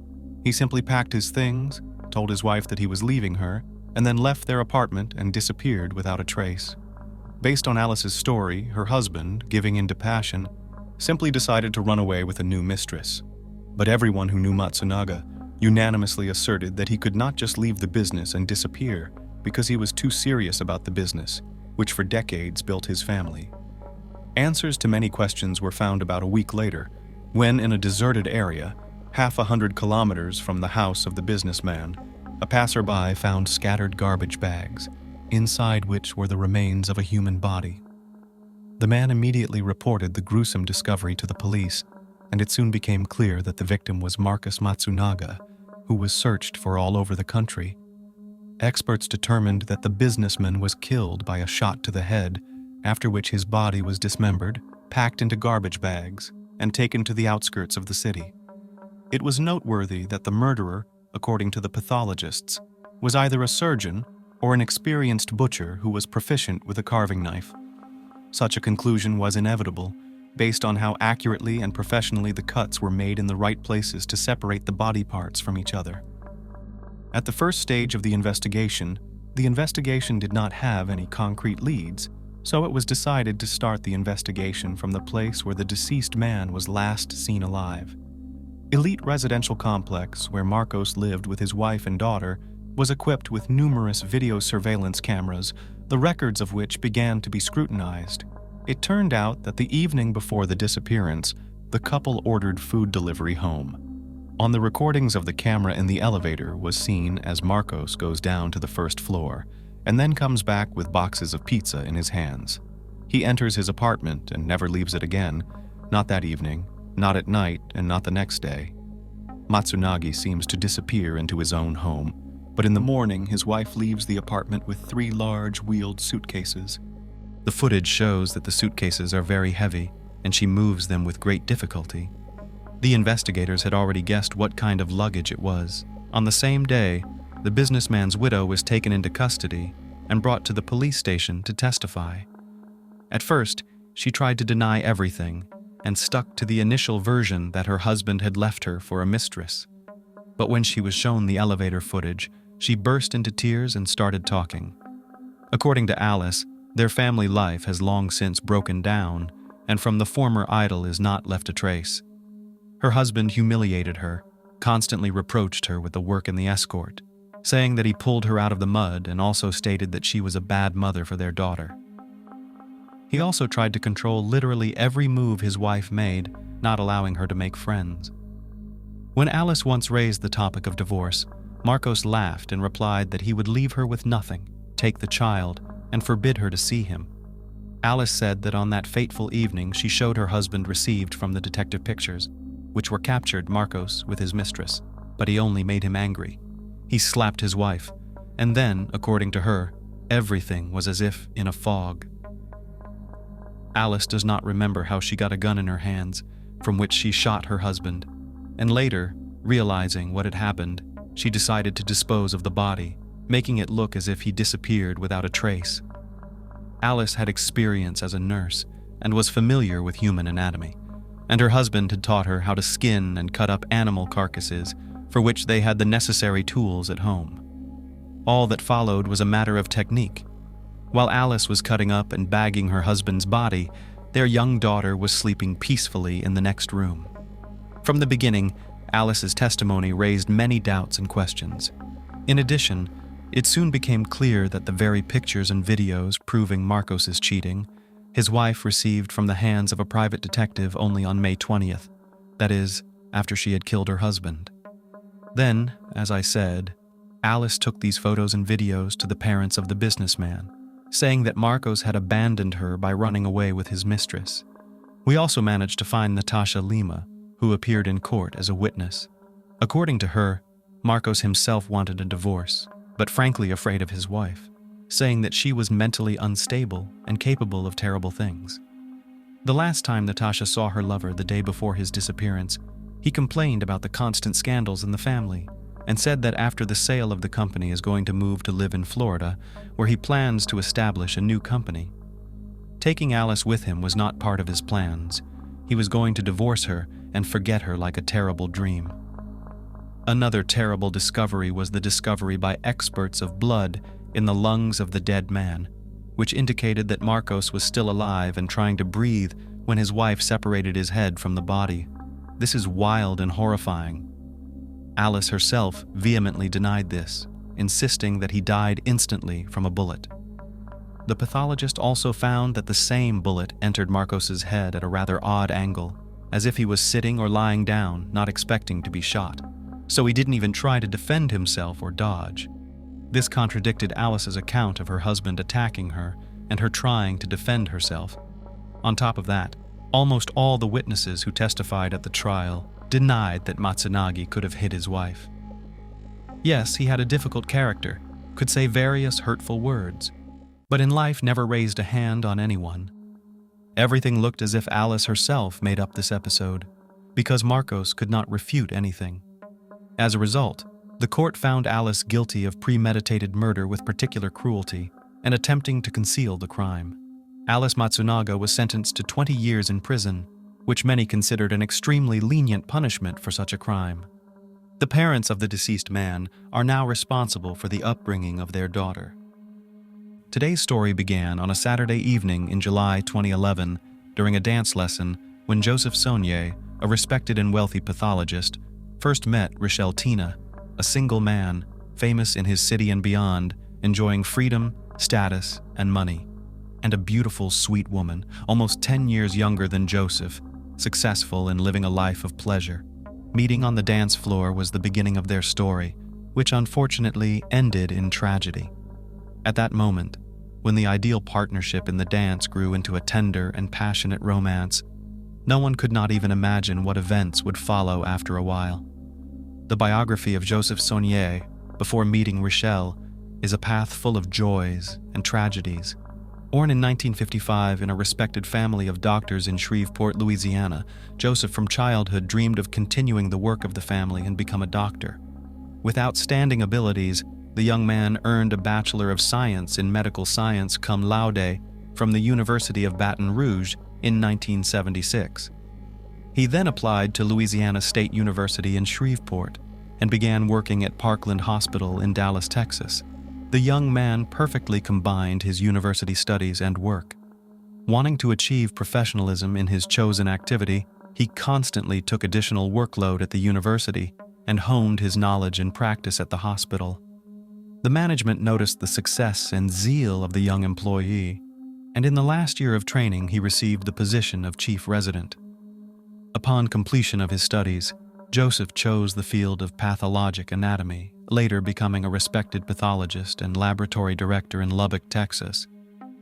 he simply packed his things, told his wife that he was leaving her, and then left their apartment and disappeared without a trace. Based on Alice's story, her husband, giving in to passion, simply decided to run away with a new mistress. But everyone who knew Matsunaga unanimously asserted that he could not just leave the business and disappear because he was too serious about the business, which for decades built his family. Answers to many questions were found about a week later, when in a deserted area, half 100 kilometers from the house of the businessman, a passerby found scattered garbage bags, inside which were the remains of a human body. The man immediately reported the gruesome discovery to the police, and it soon became clear that the victim was Marcus Matsunaga, who was searched for all over the country. Experts determined that the businessman was killed by a shot to the head, after which his body was dismembered, packed into garbage bags, and taken to the outskirts of the city. It was noteworthy that the murderer, according to the pathologists, was either a surgeon or an experienced butcher who was proficient with a carving knife. Such a conclusion was inevitable, based on how accurately and professionally the cuts were made in the right places to separate the body parts from each other. At the first stage of the investigation did not have any concrete leads, so it was decided to start the investigation from the place where the deceased man was last seen alive. Elite residential complex where Marcos lived with his wife and daughter was equipped with numerous video surveillance cameras, the records of which began to be scrutinized. It turned out that the evening before the disappearance, the couple ordered food delivery home. On the recordings of the camera in the elevator was seen as Marcos goes down to the first floor and then comes back with boxes of pizza in his hands. He enters his apartment and never leaves it again, not that evening, not at night, and not the next day. Matsunagi seems to disappear into his own home, But in the morning, his wife leaves the apartment with 3 large wheeled suitcases. The footage shows that the suitcases are very heavy, and she moves them with great difficulty. The investigators had already guessed what kind of luggage it was. On the same day, the businessman's widow was taken into custody and brought to the police station to testify. At first, she tried to deny everything and stuck to the initial version that her husband had left her for a mistress. But when she was shown the elevator footage, she burst into tears and started talking. According to Alice, their family life has long since broken down, and from the former idol is not left a trace. Her husband humiliated her, constantly reproached her with the work in the escort, saying that he pulled her out of the mud and also stated that she was a bad mother for their daughter. He also tried to control literally every move his wife made, not allowing her to make friends. When Alice once raised the topic of divorce, Marcos laughed and replied that he would leave her with nothing, take the child, and forbid her to see him. Alice said that on that fateful evening she showed her husband received from the detective pictures, which were captured Marcos with his mistress, but he only made him angry. He slapped his wife, and then, according to her, everything was as if in a fog. Alice does not remember how she got a gun in her hands, from which she shot her husband, and later, realizing what had happened, she decided to dispose of the body, making it look as if he disappeared without a trace. Alice had experience as a nurse and was familiar with human anatomy, and her husband had taught her how to skin and cut up animal carcasses, for which they had the necessary tools at home. All that followed was a matter of technique. While Alice was cutting up and bagging her husband's body, their young daughter was sleeping peacefully in the next room. From the beginning, Alice's testimony raised many doubts and questions. In addition, it soon became clear that the very pictures and videos proving Marcos's cheating, his wife received from the hands of a private detective only on May 20th, that is, after she had killed her husband. Then, as I said, Alice took these photos and videos to the parents of the businessman, saying that Marcos had abandoned her by running away with his mistress. We also managed to find Natasha Lima, who appeared in court as a witness. According to her, Marcos himself wanted a divorce, but frankly afraid of his wife, saying that she was mentally unstable and capable of terrible things. The last time Natasha saw her lover the day before his disappearance, he complained about the constant scandals in the family and said that after the sale of the company is going to move to live in Florida, where he plans to establish a new company. Taking Alice with him was not part of his plans. He was going to divorce her and forget her like a terrible dream. Another terrible discovery was the discovery by experts of blood in the lungs of the dead man, which indicated that Marcos was still alive and trying to breathe when his wife separated his head from the body. This is wild and horrifying. Alice herself vehemently denied this, insisting that he died instantly from a bullet. The pathologist also found that the same bullet entered Marcos's head at a rather odd angle, as if he was sitting or lying down, not expecting to be shot. So he didn't even try to defend himself or dodge. This contradicted Alice's account of her husband attacking her and her trying to defend herself. On top of that, almost all the witnesses who testified at the trial denied that Matsunaga could have hit his wife. Yes, he had a difficult character, could say various hurtful words, but in life never raised a hand on anyone. Everything looked as if Alice herself made up this episode, because Marcos could not refute anything. As a result, the court found Alice guilty of premeditated murder with particular cruelty and attempting to conceal the crime. Alice Matsunaga was sentenced to 20 years in prison, which many considered an extremely lenient punishment for such a crime. The parents of the deceased man are now responsible for the upbringing of their daughter. Today's story began on a Saturday evening in July 2011 during a dance lesson when Joseph Saunier, a respected and wealthy pathologist, first met Rachel Tina, a single man, famous in his city and beyond, enjoying freedom, status, and money, and a beautiful, sweet woman, almost 10 years younger than Joseph, successful in living a life of pleasure. Meeting on the dance floor was the beginning of their story, which unfortunately ended in tragedy. At that moment, when the ideal partnership in the dance grew into a tender and passionate romance, no one could not even imagine what events would follow after a while. The biography of Joseph Saunier, before meeting Rachel is a path full of joys and tragedies. Born in 1955 in a respected family of doctors in Shreveport, Louisiana, Joseph from childhood dreamed of continuing the work of the family and become a doctor. With outstanding abilities, the young man earned a Bachelor of Science in Medical Science cum laude from the University of Baton Rouge in 1976. He then applied to Louisiana State University in Shreveport and began working at Parkland Hospital in Dallas, Texas. The young man perfectly combined his university studies and work. Wanting to achieve professionalism in his chosen activity, he constantly took additional workload at the university and honed his knowledge and practice at the hospital. The management noticed the success and zeal of the young employee, and in the last year of training he received the position of chief resident. Upon completion of his studies, Joseph chose the field of pathologic anatomy, later becoming a respected pathologist and laboratory director in Lubbock, Texas.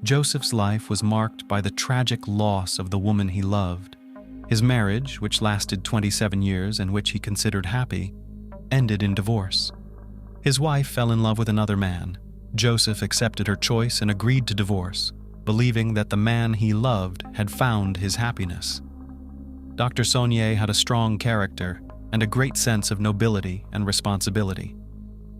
Joseph's life was marked by the tragic loss of the woman he loved. His marriage, which lasted 27 years and which he considered happy, ended in divorce. His wife fell in love with another man. Joseph accepted her choice and agreed to divorce, believing that the man he loved had found his happiness. Dr. Saunier had a strong character and a great sense of nobility and responsibility.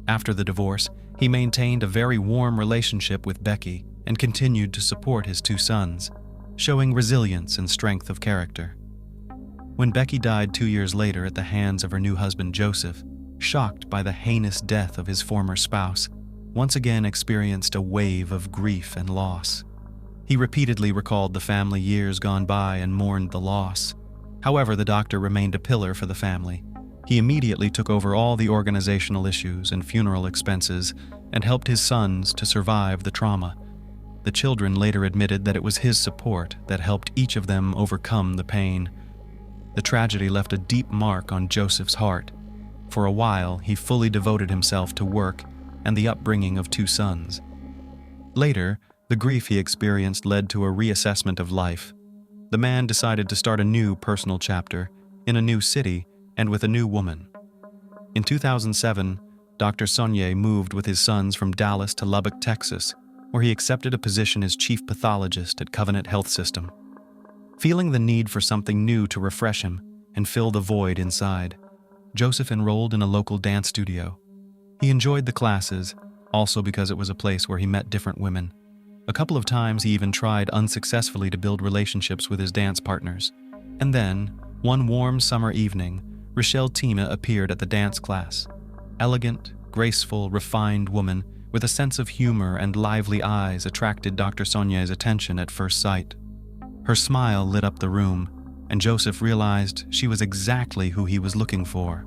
After the divorce, he maintained a very warm relationship with Becky and continued to support his two sons, showing resilience and strength of character. When Becky died 2 years later at the hands of her new husband Joseph, shocked by the heinous death of his former spouse, once again experienced a wave of grief and loss. He repeatedly recalled the family years gone by and mourned the loss. However, the doctor remained a pillar for the family. He immediately took over all the organizational issues and funeral expenses and helped his sons to survive the trauma. The children later admitted that it was his support that helped each of them overcome the pain. The tragedy left a deep mark on Joseph's heart. For a while, he fully devoted himself to work and the upbringing of two sons. Later, the grief he experienced led to a reassessment of life. The man decided to start a new personal chapter in a new city and with a new woman. In 2007, Dr. Saunier moved with his sons from Dallas to Lubbock, Texas, where he accepted a position as chief pathologist at Covenant Health System. Feeling the need for something new to refresh him and fill the void inside, Joseph enrolled in a local dance studio. He enjoyed the classes, also because it was a place where he met different women. A couple of times he even tried unsuccessfully to build relationships with his dance partners. And then, one warm summer evening, Rachel Tima appeared at the dance class. Elegant, graceful, refined woman with a sense of humor and lively eyes attracted Dr. Saunier's attention at first sight. Her smile lit up the room, and Joseph realized she was exactly who he was looking for.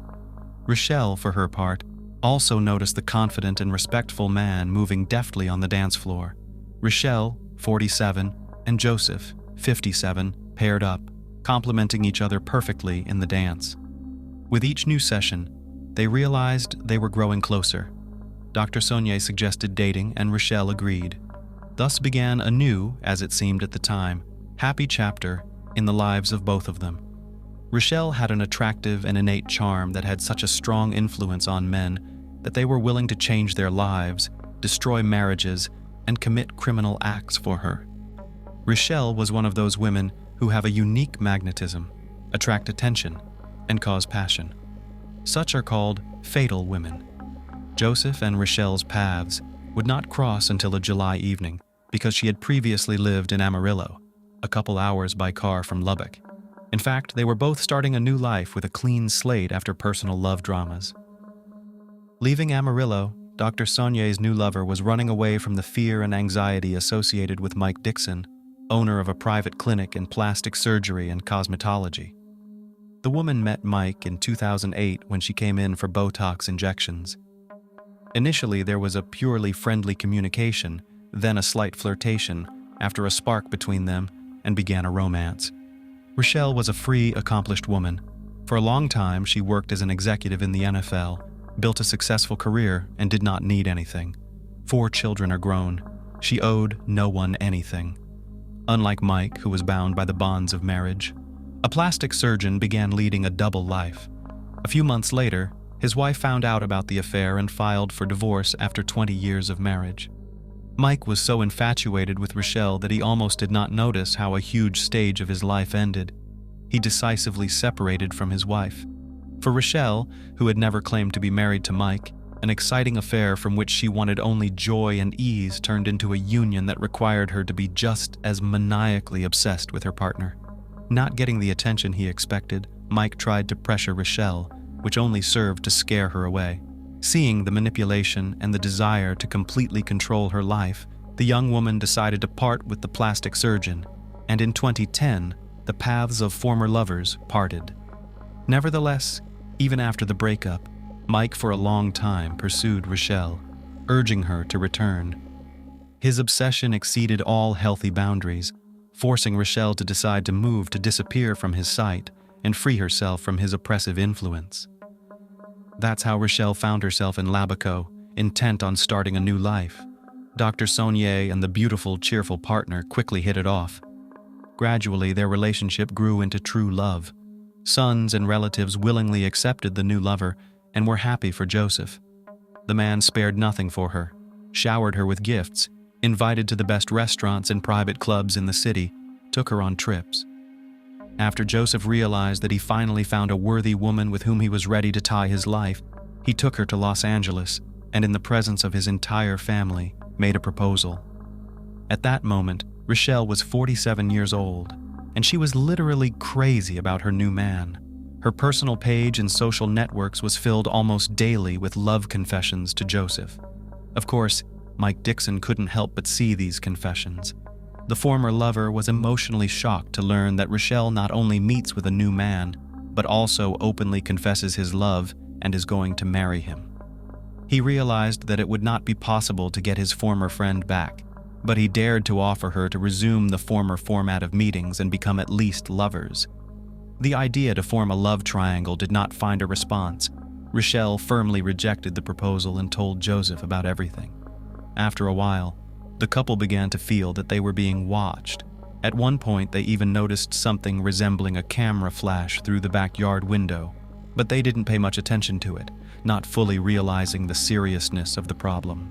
Rachel, for her part, also noticed the confident and respectful man moving deftly on the dance floor. Rachel, 47, and Joseph, 57, paired up, complementing each other perfectly in the dance. With each new session, they realized they were growing closer. Dr. Saunier suggested dating, and Rachel agreed. Thus began a new, as it seemed at the time, happy chapter in the lives of both of them. Rachel had an attractive and innate charm that had such a strong influence on men that they were willing to change their lives, destroy marriages, and commit criminal acts for her. Rachel was one of those women who have a unique magnetism, attract attention, and cause passion. Such are called fatal women. Joseph and Rachel's paths would not cross until a July evening because she had previously lived in Amarillo, a couple hours by car from Lubbock. In fact, they were both starting a new life with a clean slate after personal love dramas. Leaving Amarillo, Dr. Saunier's new lover was running away from the fear and anxiety associated with Mike Dixon, owner of a private clinic in plastic surgery and cosmetology. The woman met Mike in 2008 when she came in for Botox injections. Initially, there was a purely friendly communication, then a slight flirtation, after a spark between them, and began a romance. Rachel was a free, accomplished woman. For a long time, she worked as an executive in the NFL, built a successful career, and did not need anything. 4 children are grown. She owed no one anything. Unlike Mike, who was bound by the bonds of marriage, a plastic surgeon began leading a double life. A few months later, His wife found out about the affair and filed for divorce after 20 years of marriage. Mike was so infatuated with Rachel that he almost did not notice how a huge stage of his life ended. He decisively separated from his wife. For Rachel, who had never claimed to be married to Mike, an exciting affair from which she wanted only joy and ease turned into a union that required her to be just as maniacally obsessed with her partner. Not getting the attention he expected, Mike tried to pressure Rachel, which only served to scare her away. Seeing the manipulation and the desire to completely control her life, the young woman decided to part with the plastic surgeon, and in 2010, the paths of former lovers parted. Nevertheless, even after the breakup, Mike for a long time pursued Rachel, urging her to return. His obsession exceeded all healthy boundaries, forcing Rachel to decide to move to disappear from his sight and free herself from his oppressive influence. That's how Rachel found herself in Labico, intent on starting a new life. Dr. Saunier and the beautiful, cheerful partner quickly hit it off. Gradually, their relationship grew into true love. Sons and relatives willingly accepted the new lover and were happy for Joseph. The man spared nothing for her, showered her with gifts, invited to the best restaurants and private clubs in the city, took her on trips. After Joseph realized that he finally found a worthy woman with whom he was ready to tie his life, he took her to Los Angeles and, in the presence of his entire family, made a proposal. At that moment, Rachel was 47 years old, and she was literally crazy about her new man. Her personal page and social networks was filled almost daily with love confessions to Joseph. Of course, Mike Dixon couldn't help but see these confessions. The former lover was emotionally shocked to learn that Rachel not only meets with a new man, but also openly confesses his love and is going to marry him. He realized that it would not be possible to get his former friend back, but he dared to offer her to resume the former format of meetings and become at least lovers. The idea to form a love triangle did not find a response. Rachel firmly rejected the proposal and told Joseph about everything. After a while, the couple began to feel that they were being watched. At one point, they even noticed something resembling a camera flash through the backyard window, but they didn't pay much attention to it, not fully realizing the seriousness of the problem.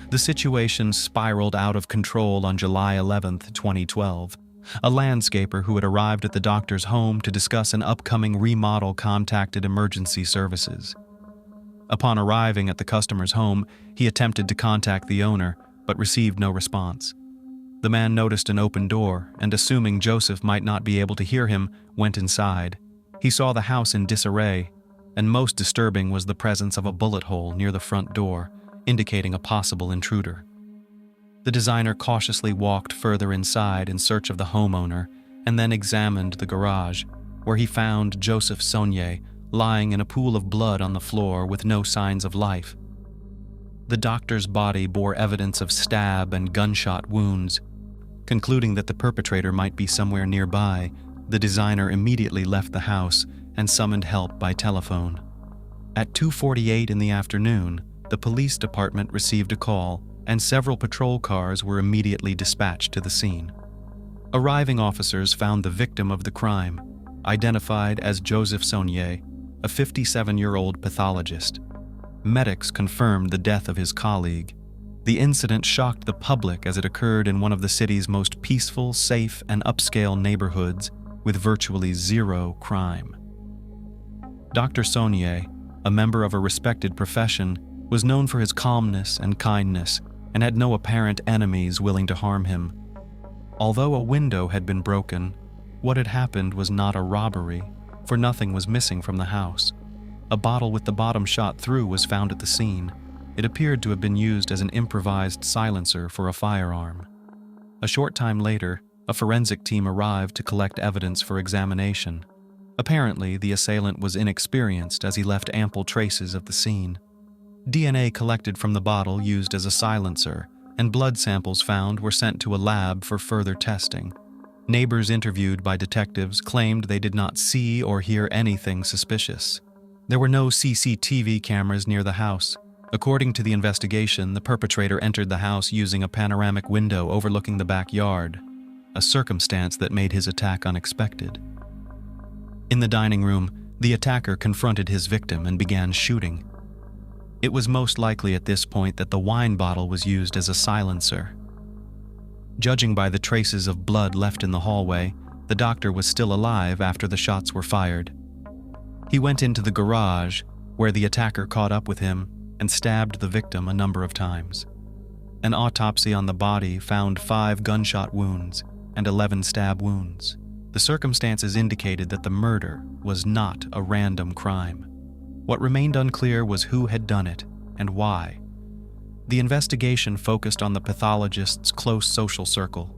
The situation spiraled out of control on July 11, 2012. A landscaper who had arrived at the doctor's home to discuss an upcoming remodel contacted emergency services. Upon arriving at the customer's home, he attempted to contact the owner, but received no response. The man noticed an open door and, assuming Joseph might not be able to hear him, went inside. He saw the house in disarray, and most disturbing was the presence of a bullet hole near the front door, indicating a possible intruder. The designer cautiously walked further inside in search of the homeowner and then examined the garage, where he found Joseph Saunier lying in a pool of blood on the floor with no signs of life. The doctor's body bore evidence of stab and gunshot wounds. Concluding that the perpetrator might be somewhere nearby, the designer immediately left the house and summoned help by telephone. At 2:48 in the afternoon, the police department received a call, and several patrol cars were immediately dispatched to the scene. Arriving officers found the victim of the crime, identified as Joseph Saunier, a 57-year-old pathologist. Medics confirmed the death of his colleague. The incident shocked the public as it occurred in one of the city's most peaceful, safe, and upscale neighborhoods with virtually zero crime. Dr. Saunier, a member of a respected profession, was known for his calmness and kindness and had no apparent enemies willing to harm him. Although a window had been broken, what had happened was not a robbery, for nothing was missing from the house. A bottle with the bottom shot through was found at the scene. It appeared to have been used as an improvised silencer for a firearm. A short time later, a forensic team arrived to collect evidence for examination. Apparently, the assailant was inexperienced as he left ample traces of the scene. DNA collected from the bottle used as a silencer, and blood samples found were sent to a lab for further testing. Neighbors interviewed by detectives claimed they did not see or hear anything suspicious. There were no CCTV cameras near the house. According to the investigation, the perpetrator entered the house using a panoramic window overlooking the backyard, a circumstance that made his attack unexpected. In the dining room, The attacker confronted his victim and began shooting. It was most likely at this point that the wine bottle was used as a silencer. Judging by the traces of blood left in the hallway, the doctor was still alive after the shots were fired. He went into the garage, where the attacker caught up with him and stabbed the victim a number of times. An autopsy on the body found 5 gunshot wounds and 11 stab wounds. The circumstances indicated that the murder was not a random crime. What remained unclear was who had done it and why. The investigation focused on the pathologist's close social circle.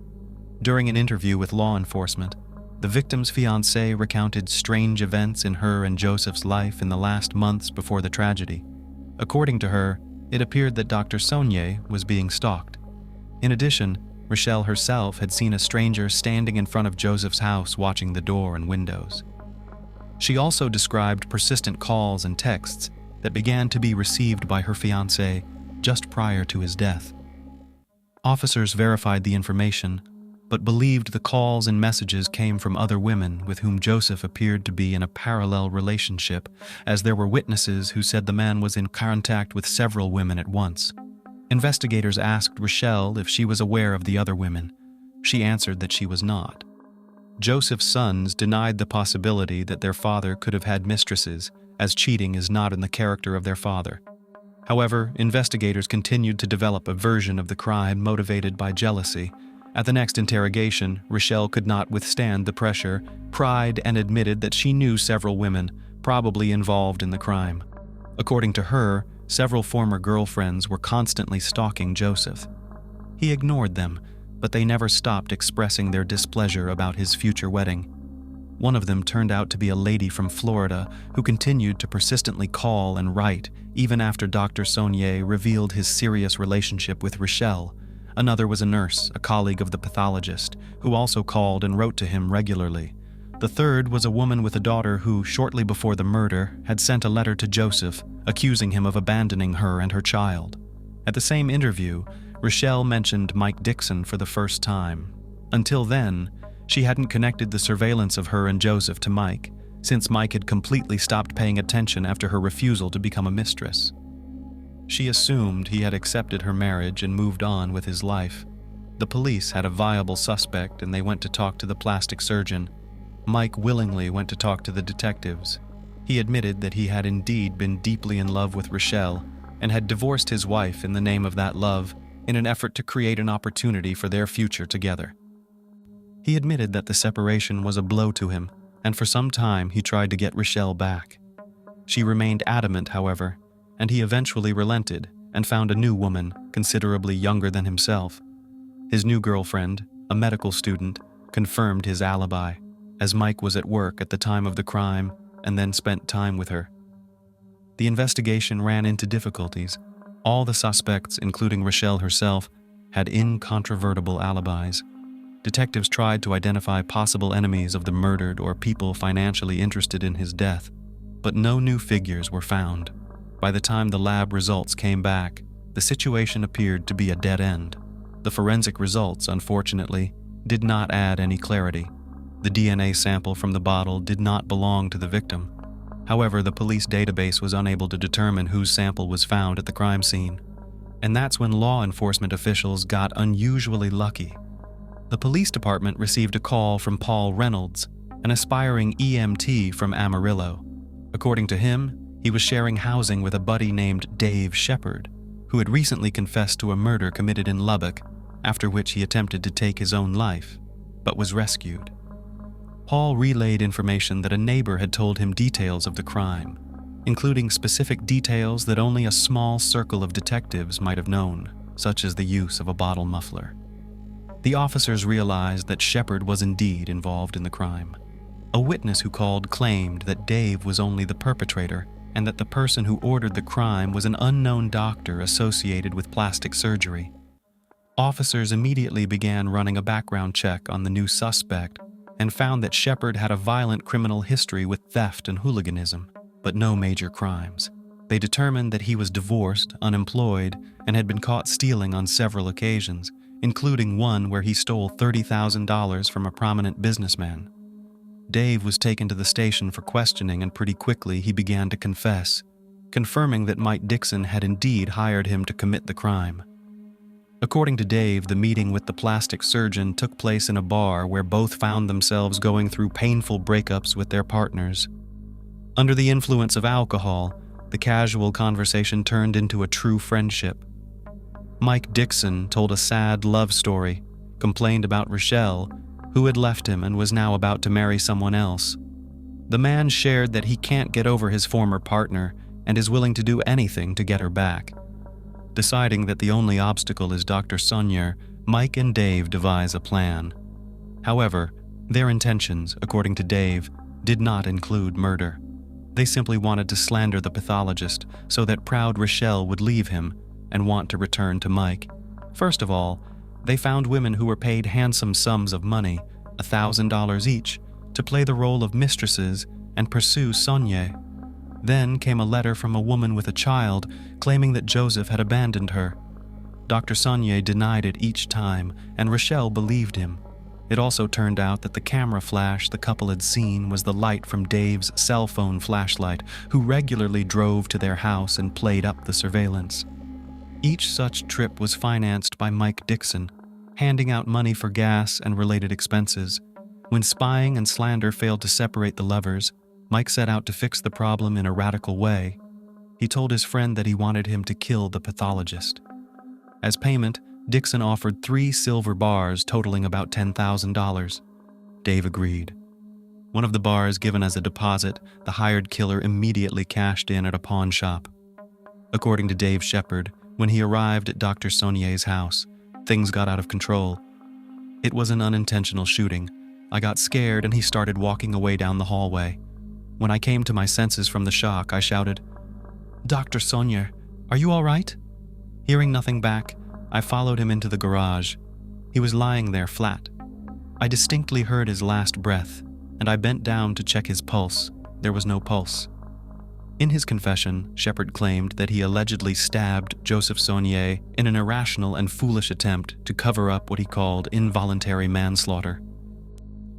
During an interview with law enforcement, the victim's fiancée recounted strange events in her and Joseph's life in the last months before the tragedy. According to her, it appeared that Dr. Saunier was being stalked. In addition, Rochelle herself had seen a stranger standing in front of Joseph's house watching the door and windows. She also described persistent calls and texts that began to be received by her fiancé just prior to his death. Officers verified the information, but believed the calls and messages came from other women with whom Joseph appeared to be in a parallel relationship, as there were witnesses who said the man was in contact with several women at once. Investigators asked Rochelle if she was aware of the other women. She answered that she was not. Joseph's sons denied the possibility that their father could have had mistresses, as cheating is not in the character of their father. However, investigators continued to develop a version of the crime motivated by jealousy. At the next interrogation, Rochelle could not withstand the pressure, cried, and admitted that she knew several women, probably involved in the crime. According to her, several former girlfriends were constantly stalking Joseph. He ignored them, but they never stopped expressing their displeasure about his future wedding. One of them turned out to be a lady from Florida who continued to persistently call and write even after Dr. Saunier revealed his serious relationship with Rochelle. Another was a nurse, a colleague of the pathologist, who also called and wrote to him regularly. The third was a woman with a daughter who, shortly before the murder, had sent a letter to Joseph, accusing him of abandoning her and her child. At the same interview, Rochelle mentioned Mike Dixon for the first time. Until then, she hadn't connected the surveillance of her and Joseph to Mike, since Mike had completely stopped paying attention after her refusal to become a mistress. She assumed he had accepted her marriage and moved on with his life. The police had a viable suspect and they went to talk to the plastic surgeon. Mike willingly went to talk to the detectives. He admitted that he had indeed been deeply in love with Rochelle and had divorced his wife in the name of that love in an effort to create an opportunity for their future together. He admitted that the separation was a blow to him, and for some time he tried to get Rochelle back. She remained adamant, however, and he eventually relented and found a new woman, considerably younger than himself. His new girlfriend, a medical student, confirmed his alibi, as Mike was at work at the time of the crime and then spent time with her. The investigation ran into difficulties. All the suspects, including Rochelle herself, had incontrovertible alibis. Detectives tried to identify possible enemies of the murdered or people financially interested in his death, but no new figures were found. By the time the lab results came back, the situation appeared to be a dead end. The forensic results, unfortunately, did not add any clarity. The DNA sample from the bottle did not belong to the victim. However, the police database was unable to determine whose sample was found at the crime scene. And that's when law enforcement officials got unusually lucky. The police department received a call from Paul Reynolds, an aspiring EMT from Amarillo. According to him, he was sharing housing with a buddy named Dave Shepard, who had recently confessed to a murder committed in Lubbock, after which he attempted to take his own life, but was rescued. Paul relayed information that a neighbor had told him details of the crime, including specific details that only a small circle of detectives might have known, such as the use of a bottle muffler. The officers realized that Shepard was indeed involved in the crime. A witness who called claimed that Dave was only the perpetrator and that the person who ordered the crime was an unknown doctor associated with plastic surgery. Officers immediately began running a background check on the new suspect and found that Shepard had a violent criminal history with theft and hooliganism, but no major crimes. They determined that he was divorced, unemployed, and had been caught stealing on several occasions, including one where he stole $30,000 from a prominent businessman. Dave was taken to the station for questioning, and pretty quickly he began to confess, confirming that Mike Dixon had indeed hired him to commit the crime. According to Dave, the meeting with the plastic surgeon took place in a bar where both found themselves going through painful breakups with their partners. Under the influence of alcohol, the casual conversation turned into a true friendship. Mike Dixon told a sad love story, complained about Rochelle, who had left him and was now about to marry someone else. The man shared that he can't get over his former partner and is willing to do anything to get her back. Deciding that the only obstacle is Dr. Sonyer, Mike and Dave devise a plan. However, their intentions, according to Dave, did not include murder. They simply wanted to slander the pathologist so that proud Rochelle would leave him and want to return to Mike. First of all, they found women who were paid handsome sums of money, $1,000 each, to play the role of mistresses and pursue Sonyer. Then came a letter from a woman with a child claiming that Joseph had abandoned her. Dr. Sonyer denied it each time, and Rochelle believed him. It also turned out that the camera flash the couple had seen was the light from Dave's cell phone flashlight, who regularly drove to their house and played up the surveillance. Each such trip was financed by Mike Dixon, handing out money for gas and related expenses. When spying and slander failed to separate the lovers, Mike set out to fix the problem in a radical way. He told his friend that he wanted him to kill the pathologist. As payment, Dixon offered 3 silver bars totaling about $10,000. Dave agreed. One of the bars given as a deposit, the hired killer immediately cashed in at a pawn shop. According to Dave Shepard, when he arrived at Dr. Sonyer's house, things got out of control. It was an unintentional shooting. I got scared and he started walking away down the hallway. When I came to my senses from the shock, I shouted, "Dr. Sonyer, are you all right?" Hearing nothing back, I followed him into the garage. He was lying there flat. I distinctly heard his last breath, and I bent down to check his pulse. There was no pulse. In his confession, Shepard claimed that he allegedly stabbed Joseph Sonyer in an irrational and foolish attempt to cover up what he called involuntary manslaughter.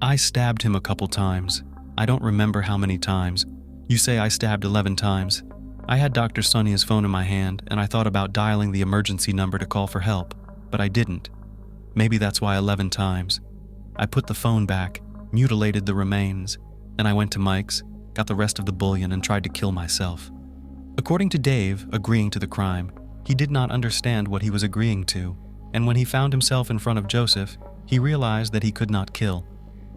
"I stabbed him a couple times. I don't remember how many times. You say I stabbed 11 times. I had Dr. Sonyer's phone in my hand, and I thought about dialing the emergency number to call for help, but I didn't. Maybe that's why 11 times. I put the phone back, mutilated the remains, then I went to Mike's, got the rest of the bullion, and tried to kill myself." According to Dave, agreeing to the crime, he did not understand what he was agreeing to, and when he found himself in front of Joseph, he realized that he could not kill.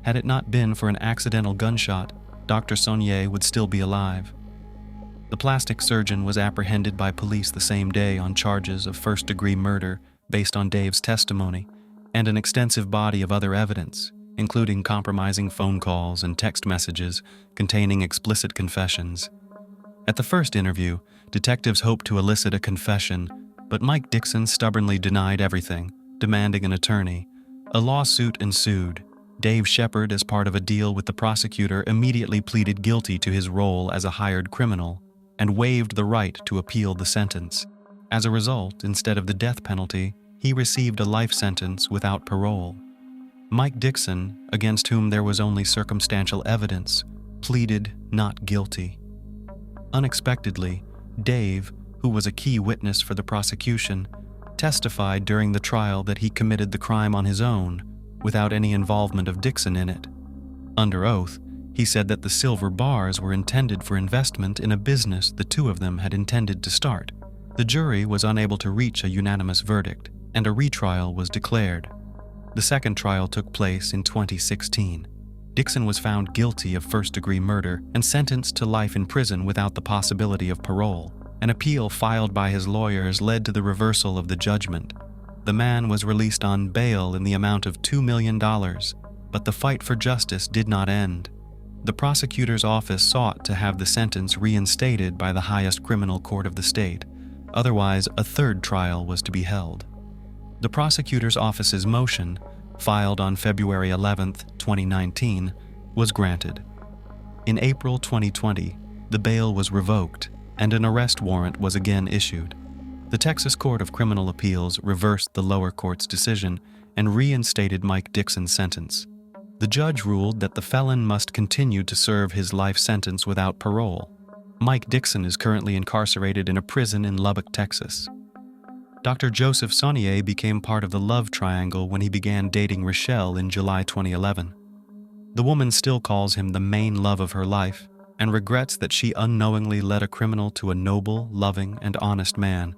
Had it not been for an accidental gunshot, Dr. Sonyer would still be alive. The plastic surgeon was apprehended by police the same day on charges of first-degree murder based on Dave's testimony and an extensive body of other evidence, including compromising phone calls and text messages containing explicit confessions. At the first interview, detectives hoped to elicit a confession, but Mike Dixon stubbornly denied everything, demanding an attorney. A lawsuit ensued. Dave Shepard, as part of a deal with the prosecutor, immediately pleaded guilty to his role as a hired criminal and waived the right to appeal the sentence. As a result, instead of the death penalty, he received a life sentence without parole. Mike Dixon, against whom there was only circumstantial evidence, pleaded not guilty. Unexpectedly, Dave, who was a key witness for the prosecution, testified during the trial that he committed the crime on his own, without any involvement of Dixon in it. Under oath, he said that the silver bars were intended for investment in a business the two of them had intended to start. The jury was unable to reach a unanimous verdict, and a retrial was declared. The second trial took place in 2016. Dixon was found guilty of first-degree murder and sentenced to life in prison without the possibility of parole. An appeal filed by his lawyers led to the reversal of the judgment. The man was released on bail in the amount of $2 million, but the fight for justice did not end. The prosecutor's office sought to have the sentence reinstated by the highest criminal court of the state. Otherwise, a third trial was to be held. The prosecutor's office's motion, filed on February 11, 2019, was granted. In April 2020, the bail was revoked, and an arrest warrant was again issued. The Texas Court of Criminal Appeals reversed the lower court's decision and reinstated Mike Dixon's sentence. The judge ruled that the felon must continue to serve his life sentence without parole. Mike Dixon is currently incarcerated in a prison in Lubbock, Texas. Dr. Joseph Saunier became part of the love triangle when he began dating Rochelle in July 2011. The woman still calls him the main love of her life and regrets that she unknowingly led a criminal to a noble, loving, and honest man.